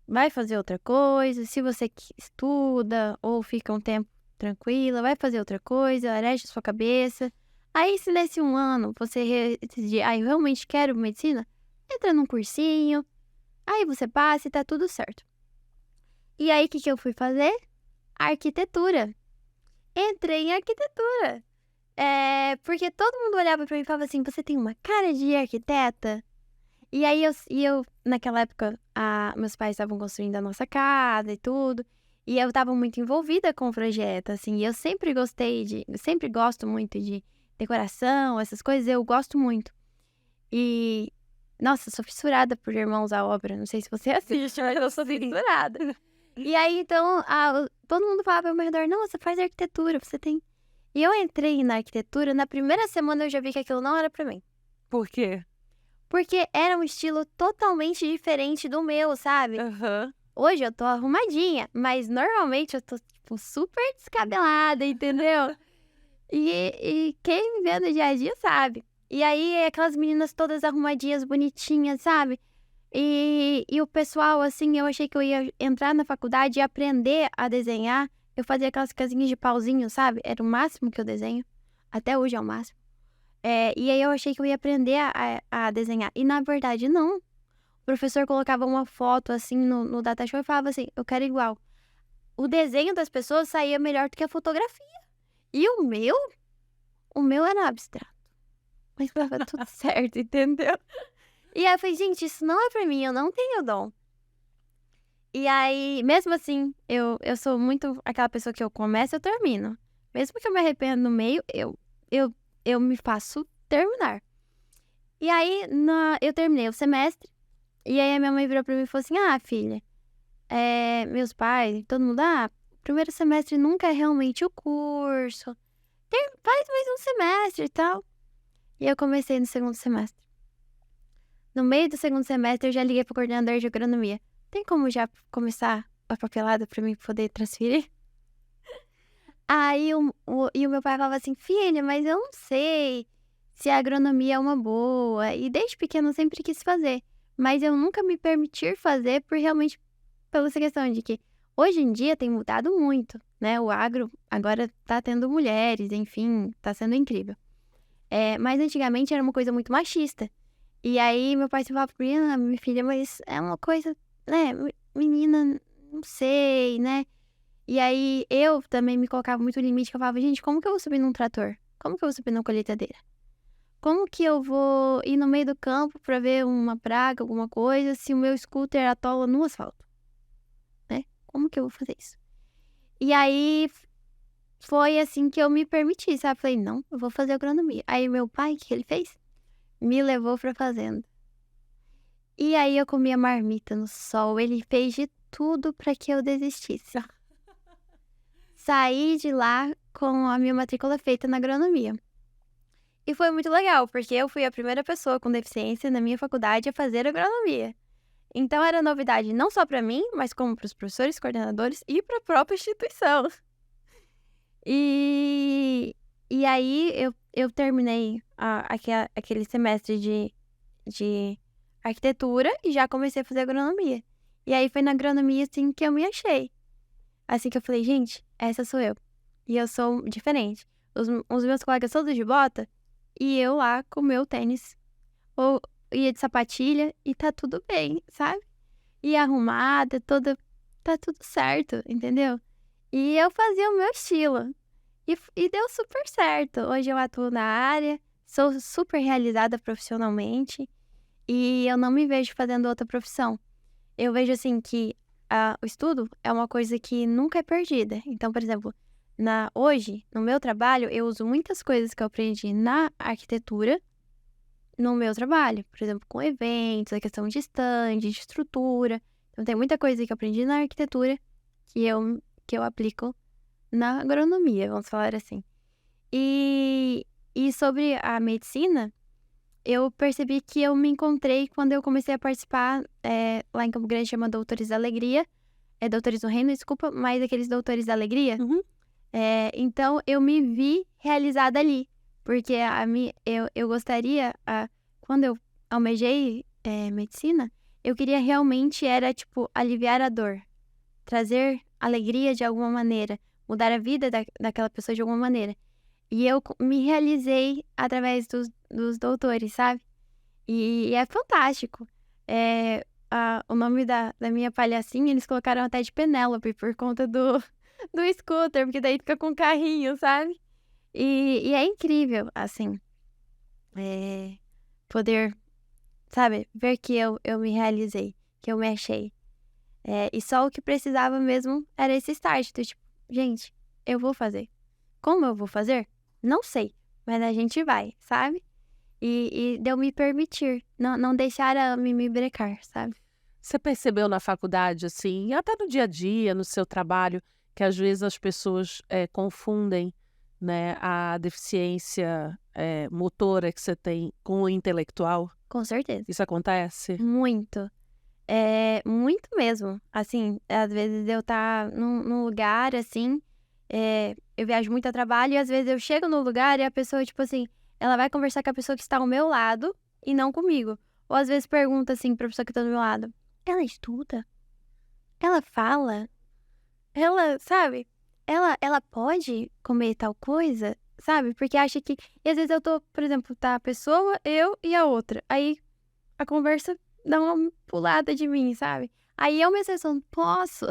Vai fazer outra coisa, se você estuda ou fica um tempo tranquila, vai fazer outra coisa, areja sua cabeça. Aí, se nesse um ano você decidir, eu realmente quero medicina, entra num cursinho, aí você passa e tá tudo certo. E aí, o que eu fui fazer? Arquitetura. Entrei em arquitetura. Porque todo mundo olhava pra mim e falava assim, você tem uma cara de arquiteta? E aí, naquela época, meus pais estavam construindo a nossa casa e tudo. E eu tava muito envolvida com o projeto, assim. E eu sempre sempre gosto muito de decoração, essas coisas, eu gosto muito. E, nossa, eu sou fissurada por Irmãos à Obra. Não sei se você assiste, mas eu sou fissurada. E aí, então, todo mundo falava ao meu redor, não, você faz arquitetura, você tem... E eu entrei na arquitetura, na primeira semana eu já vi que aquilo não era pra mim. Por quê? Porque era um estilo totalmente diferente do meu, sabe? Aham. Hoje eu tô arrumadinha, mas normalmente eu tô, tipo, super descabelada, entendeu? E quem me vê no dia a dia sabe. E aí, aquelas meninas todas arrumadinhas, bonitinhas, sabe? E o pessoal, assim, eu achei que eu ia entrar na faculdade e aprender a desenhar. Eu fazia aquelas casinhas de pauzinho, sabe? Era o máximo que eu desenho. Até hoje é o máximo. E aí eu achei que eu ia aprender a desenhar. E na verdade, não. O professor colocava uma foto, assim, no data show e falava assim, eu quero igual. O desenho das pessoas saía melhor do que a fotografia. E o meu era abstrato. Mas tava tudo certo, entendeu? E aí eu falei, gente, isso não é pra mim, eu não tenho dom. E aí, mesmo assim, eu sou muito aquela pessoa que eu começo e eu termino. Mesmo que eu me arrependa no meio, eu me faço terminar. E aí, eu terminei o semestre, e aí a minha mãe virou pra mim e falou assim, filha, meus pais, todo mundo, primeiro semestre nunca é realmente o curso. Faz mais um semestre e tal. E eu comecei no segundo semestre. No meio do segundo semestre, eu já liguei pro coordenador de agronomia. Tem como já começar a papelada pra mim poder transferir? Aí o meu pai falava assim, filha, mas eu não sei se a agronomia é uma boa. E desde pequeno eu sempre quis fazer. Mas eu nunca me permitir fazer pela essa questão de que hoje em dia tem mudado muito, né? O agro agora tá tendo mulheres, enfim, tá sendo incrível. Mas antigamente era uma coisa muito machista. E aí meu pai se falava pra mim, minha filha, mas é uma coisa, né, menina, não sei, né? E aí eu também me colocava muito limite, que eu falava, gente, como que eu vou subir num trator? Como que eu vou subir numa colheitadeira? Como que eu vou ir no meio do campo pra ver uma praga, alguma coisa, se o meu scooter atola no asfalto? Né? Como que eu vou fazer isso? E aí foi assim que eu me permiti, sabe? Falei, não, eu vou fazer agronomia. Aí meu pai, o que ele fez? Me levou pra fazenda. E aí eu comia marmita no sol. Ele fez de tudo pra que eu desistisse. Saí de lá com a minha matrícula feita na agronomia. E foi muito legal, porque eu fui a primeira pessoa com deficiência na minha faculdade a fazer agronomia. Então era novidade não só pra mim, mas como pros professores, coordenadores e pra própria instituição. E aí eu terminei aquele semestre de arquitetura e já comecei a fazer agronomia. E aí foi na agronomia, assim, que eu me achei. Assim que eu falei, gente, essa sou eu. E eu sou diferente. Os meus colegas todos de bota e eu lá com o meu tênis. Ou ia de sapatilha e tá tudo bem, sabe? E arrumada, toda... Tá tudo certo, entendeu? E eu fazia o meu estilo. E deu super certo. Hoje eu atuo na área, sou super realizada profissionalmente. E eu não me vejo fazendo outra profissão. Eu vejo, assim, que o estudo é uma coisa que nunca é perdida. Então, por exemplo, hoje, no meu trabalho, eu uso muitas coisas que eu aprendi na arquitetura no meu trabalho. Por exemplo, com eventos, a questão de stand, de estrutura. Então, tem muita coisa que eu aprendi na arquitetura que eu aplico na agronomia, vamos falar assim. E sobre a medicina, eu percebi que eu me encontrei quando eu comecei a participar, lá em Campo Grande chama Doutores da Alegria, Doutores do Reino, desculpa, mas aqueles Doutores da Alegria. Uhum. Então eu me vi realizada ali, porque eu gostaria, quando eu almejei medicina, eu queria realmente tipo, aliviar a dor, trazer alegria de alguma maneira, mudar a vida daquela pessoa de alguma maneira. E eu me realizei através dos doutores, sabe? E é fantástico. O nome da minha palhacinha, eles colocaram até de Penélope por conta do scooter, porque daí fica com um carrinho, sabe? E é incrível, assim, poder, sabe, ver que eu me realizei, que eu me achei. E só o que precisava mesmo era esse start, do tipo, gente, eu vou fazer. Como eu vou fazer? Não sei, mas a gente vai, sabe? E de eu me permitir, não deixar a me brecar, sabe? Você percebeu na faculdade, assim, e até no dia a dia, no seu trabalho, que às vezes as pessoas confundem, né, a deficiência motora que você tem com o intelectual? Com certeza. Isso acontece? Muito. Muito mesmo. Assim, às vezes eu tá num lugar, assim, eu viajo muito a trabalho e às vezes eu chego no lugar e a pessoa, tipo assim, ela vai conversar com a pessoa que está ao meu lado e não comigo. Ou às vezes pergunta, assim, pra pessoa que tá do meu lado, ela estuda? Ela fala? Ela, sabe? Ela pode comer tal coisa? Sabe? Porque acha que... E às vezes eu tô, por exemplo, tá a pessoa, eu e a outra. Aí a conversa dá uma pulada de mim, sabe? Aí eu me sensação, posso,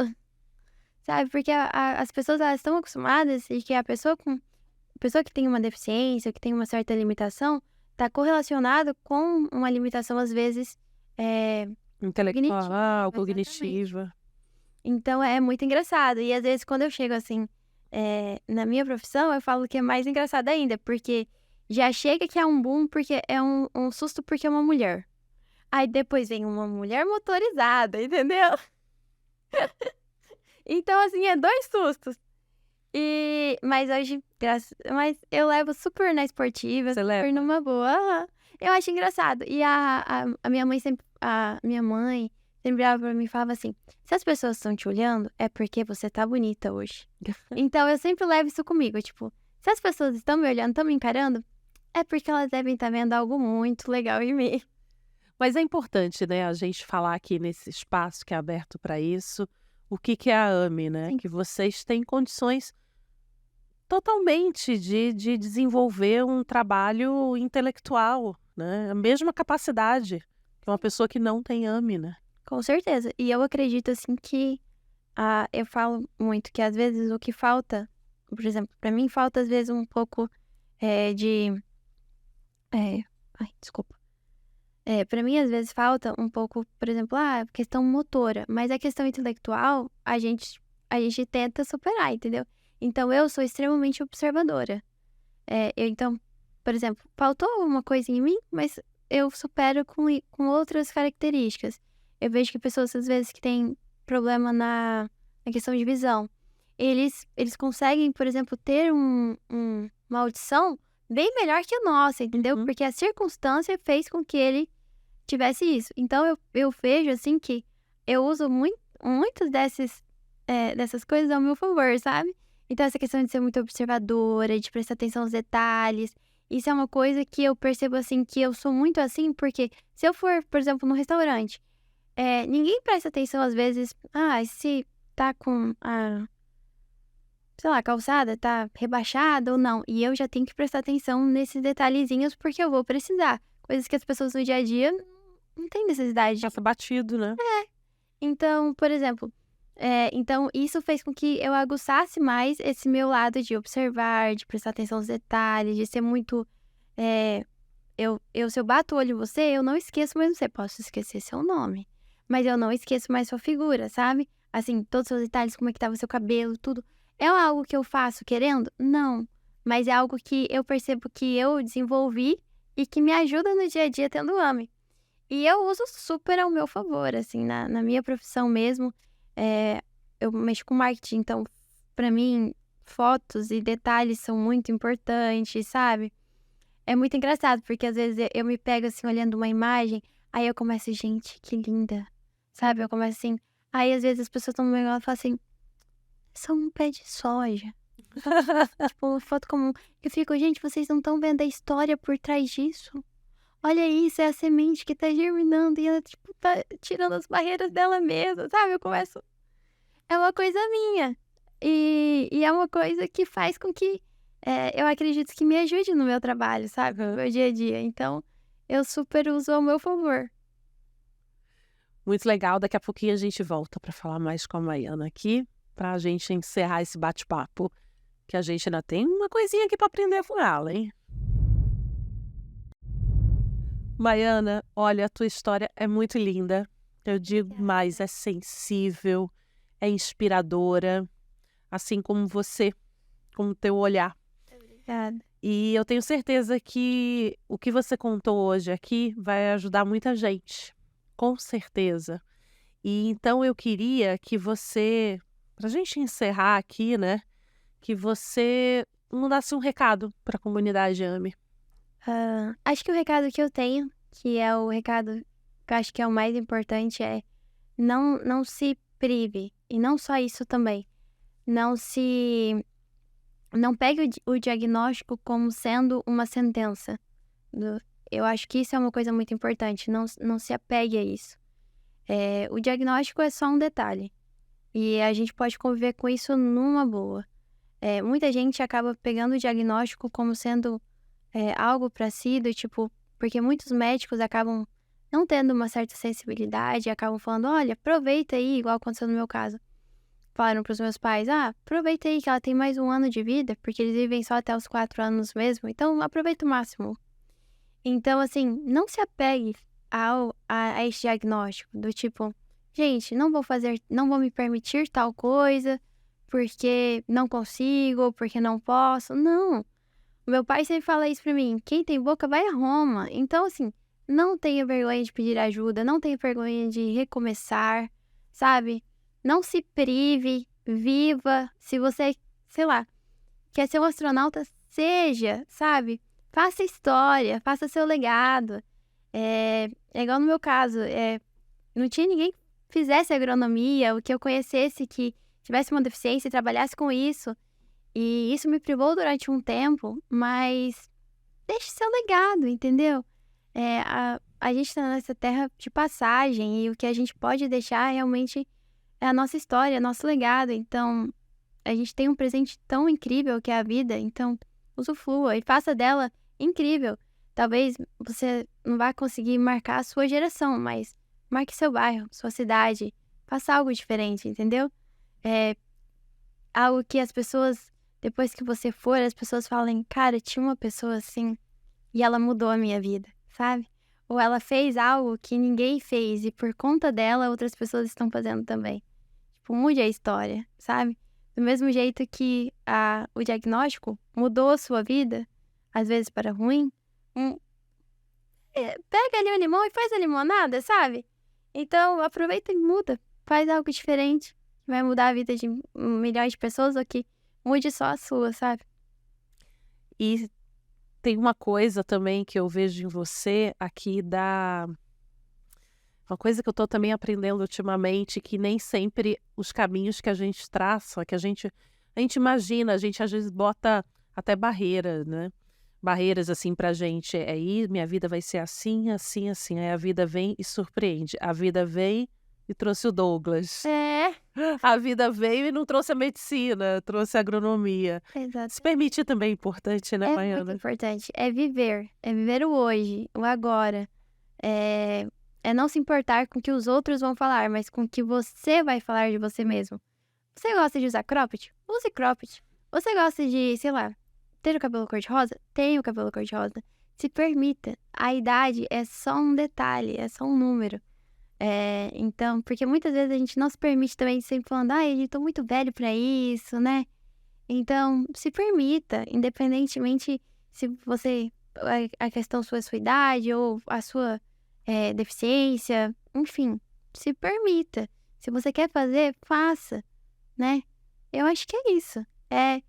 sabe? Porque as pessoas, elas estão acostumadas e que a pessoa que tem uma deficiência, que tem uma certa limitação, tá correlacionado com uma limitação, às vezes, Intelectual, exatamente. cognitiva. Então é muito engraçado. E às vezes quando eu chego assim, na minha profissão, eu falo que é mais engraçado ainda, porque já chega que é um boom, porque é um susto porque é uma mulher. Aí depois vem uma mulher motorizada, entendeu? Então, assim, é 2 sustos. Mas hoje, mas eu levo super na esportiva, Você super leva? numa boa. Aham. Eu acho engraçado. E a minha mãe sempre... A minha mãe sempre olhava pra mim e falava assim: se as pessoas estão te olhando, é porque você tá bonita hoje. Então eu sempre levo isso comigo, tipo, se as pessoas estão me olhando, estão me encarando, é porque elas devem estar vendo algo muito legal em mim. Mas é importante, né, a gente falar aqui nesse espaço que é aberto para isso, o que que é a AME, né? Sim. Que vocês têm condições totalmente de desenvolver um trabalho intelectual, né? A mesma capacidade que uma pessoa que não tem AME, né? Com certeza. E eu acredito, assim, que eu falo muito que às vezes o que falta, por exemplo, pra mim falta às vezes um pouco de. Ai, desculpa. Pra mim, às vezes, falta um pouco, por exemplo, questão motora, mas a questão intelectual, a gente tenta superar, entendeu? Então, eu sou extremamente observadora. Então, por exemplo, faltou uma coisa em mim, mas eu supero com outras características. Eu vejo que pessoas, às vezes, que têm problema na questão de visão, eles conseguem, por exemplo, ter uma audição bem melhor que a nossa, entendeu? Uhum. Porque a circunstância fez com que ele tivesse isso. Então eu vejo, assim, que eu uso muitos dessas coisas ao meu favor, sabe? Então essa questão de ser muito observadora, de prestar atenção aos detalhes, isso é uma coisa que eu percebo, assim, que eu sou muito assim, porque se eu for, por exemplo, num restaurante, ninguém presta atenção às vezes, se tá com sei lá, a calçada tá rebaixada ou não. E eu já tenho que prestar atenção nesses detalhezinhos, porque eu vou precisar. Coisas que as pessoas no dia a dia não têm necessidade. Passa batido, né? Então, por exemplo, então isso fez com que eu aguçasse mais esse meu lado de observar, de prestar atenção nos detalhes, de ser muito. Se eu bato o olho em você, eu não esqueço mais você. Posso esquecer seu nome, mas eu não esqueço mais sua figura, sabe? Assim, todos os seus detalhes, como é que tava o seu cabelo, tudo. É algo que eu faço querendo? Não. Mas é algo que eu percebo que eu desenvolvi e que me ajuda no dia a dia tendo AME. E eu uso super ao meu favor, assim, na minha profissão mesmo. Eu mexo com marketing, então, pra mim, fotos e detalhes são muito importantes, sabe? É muito engraçado, porque às vezes eu me pego, assim, olhando uma imagem, aí eu começo, gente, que linda, sabe? Eu começo assim, aí às vezes as pessoas estão no meu lado e falam assim, só um pé de soja. Tipo, uma foto comum. Eu fico, gente, vocês não estão vendo a história por trás disso? Olha isso, é a semente que tá germinando e ela, tipo, tá tirando as barreiras dela mesma, sabe? Eu começo... É uma coisa minha. E é uma coisa que faz com que eu acredito que me ajude no meu trabalho, sabe? No meu dia a dia. Então, eu super uso ao meu favor. Muito legal. Daqui a pouquinho a gente volta para falar mais com a Maiana aqui, para a gente encerrar esse bate-papo, que a gente ainda tem uma coisinha aqui para aprender com ela, hein? Maiana, olha, a tua história é muito linda. Eu digo mais, é sensível, é inspiradora, assim como você, como teu olhar. Obrigada. E eu tenho certeza que o que você contou hoje aqui vai ajudar muita gente, com certeza. E então eu queria que você, para a gente encerrar aqui, né, que você mandasse um recado para a comunidade AME. Acho que o recado que eu tenho, que é o recado que eu acho que é o mais importante, é não se prive. E não só isso também. Não pegue o diagnóstico como sendo uma sentença. Eu acho que isso é uma coisa muito importante. Não se apegue a isso. O diagnóstico é só um detalhe. E a gente pode conviver com isso numa boa. Muita gente acaba pegando o diagnóstico como sendo algo para si, do tipo... Porque muitos médicos acabam não tendo uma certa sensibilidade, acabam falando, olha, aproveita aí, igual aconteceu no meu caso. Falaram pros meus pais, aproveita aí que ela tem mais 1 ano de vida, porque eles vivem só até os 4 anos mesmo, então aproveita o máximo. Então, assim, não se apegue a esse diagnóstico, do tipo, gente, não vou me permitir tal coisa, porque não consigo, porque não posso. Não. Meu pai sempre fala isso pra mim, quem tem boca vai a Roma. Então, assim, não tenha vergonha de pedir ajuda, não tenha vergonha de recomeçar, sabe? Não se prive, viva. Se você, sei lá, quer ser um astronauta, seja, sabe? Faça história, faça seu legado. É igual no meu caso, não tinha ninguém que fizesse agronomia, ou que eu conhecesse que tivesse uma deficiência e trabalhasse com isso. E isso me privou durante um tempo, mas deixe seu legado, entendeu? A gente tá nessa terra de passagem e o que a gente pode deixar realmente é a nossa história, nosso legado. Então, a gente tem um presente tão incrível que é a vida, então usufrua e faça dela incrível. Talvez você não vá conseguir marcar a sua geração, mas marque seu bairro, sua cidade, faça algo diferente, entendeu? Algo que as pessoas, depois que você for, as pessoas falem, cara, tinha uma pessoa assim e ela mudou a minha vida, sabe? Ou ela fez algo que ninguém fez e por conta dela outras pessoas estão fazendo também. Tipo, mude a história, sabe? Do mesmo jeito que o diagnóstico mudou a sua vida, às vezes para ruim, pega ali o limão e faz a limonada, sabe? Então, aproveita e muda, faz algo diferente, que vai mudar a vida de milhões de pessoas ou que mude só a sua, sabe? E tem uma coisa também que eu vejo em você aqui uma coisa que eu tô também aprendendo ultimamente, que nem sempre os caminhos que a gente traça, que a gente imagina, a gente às vezes bota até barreiras, né? Barreiras assim pra gente, minha vida vai ser assim, assim, assim. Aí a vida vem e surpreende. A vida vem e trouxe o Douglas. A vida veio e não trouxe a medicina, trouxe a agronomia. Exato. Se permitir também é importante, né, É Maiana? muito importante. É viver o hoje, o agora. É não se importar com o que os outros vão falar, mas com o que você vai falar de você mesmo. Você gosta de usar cropped? Use cropped. Você gosta de, sei lá, ter o cabelo cor-de-rosa? Tenha o cabelo cor-de-rosa. Se permita. A idade é só um detalhe, é só um número. Então, porque muitas vezes a gente não se permite também sempre falando, eu tô muito velho pra isso, né? Então, se permita, independentemente se você, a questão sua idade ou a sua deficiência, enfim, se permita. Se você quer fazer, faça, né? Eu acho que é isso. Né?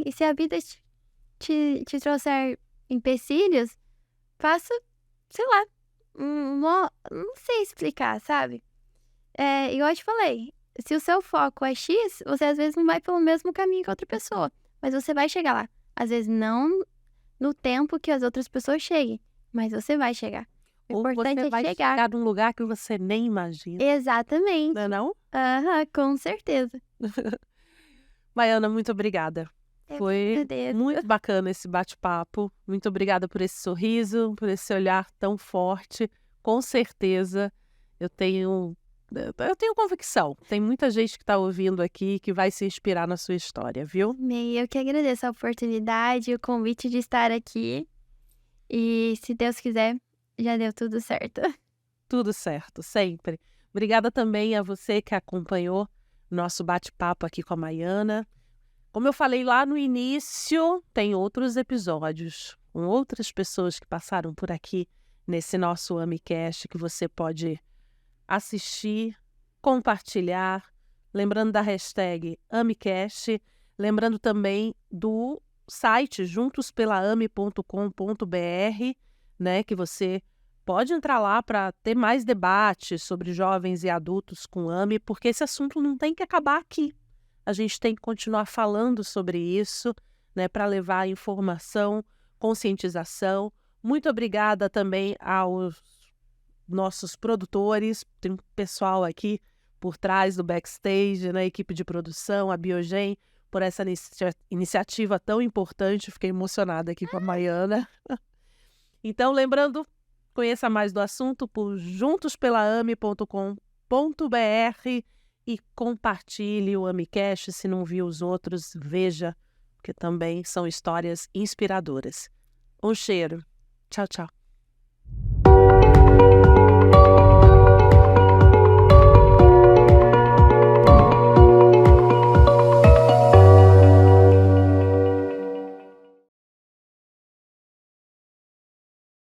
E se a vida te trouxer empecilhos, faça, sei lá, não sei explicar, sabe? Igual eu te falei, se o seu foco é X, você às vezes não vai pelo mesmo caminho que outra pessoa, mas você vai chegar lá. Às vezes não no tempo que as outras pessoas cheguem, mas você vai chegar. O Ou importante você é vai chegar. chegar num lugar que você nem imagina, Exatamente. não é não? Aham, com certeza. Maiana, muito obrigada. Eu que Foi agradeço. muito bacana esse bate-papo. Muito obrigada por esse sorriso, por esse olhar tão forte. Com certeza, eu tenho, eu tenho convicção. Tem muita gente que está ouvindo aqui que vai se inspirar na sua história, viu? Amei, eu que agradeço a oportunidade, o convite de estar aqui. E se Deus quiser, já deu tudo certo. Tudo certo, sempre. Obrigada também a você que acompanhou nosso bate-papo aqui com a Maiana. Como eu falei lá no início, tem outros episódios com outras pessoas que passaram por aqui nesse nosso AmiCast que você pode assistir, compartilhar, lembrando da hashtag AmiCast, lembrando também do site juntospelaame.com.br, né, que você pode entrar lá para ter mais debates sobre jovens e adultos com AMI, porque esse assunto não tem que acabar aqui. A gente tem que continuar falando sobre isso, né, para levar informação, conscientização. Muito obrigada também aos nossos produtores, tem um pessoal aqui por trás do backstage, na equipe de produção, a Biogen, por essa iniciativa tão importante. Fiquei emocionada aqui com a Maiana. Então, lembrando, conheça mais do assunto por juntospelaame.com.br e compartilhe o AmiCast. Se não viu os outros, veja, porque também são histórias inspiradoras. Um cheiro. Tchau, tchau.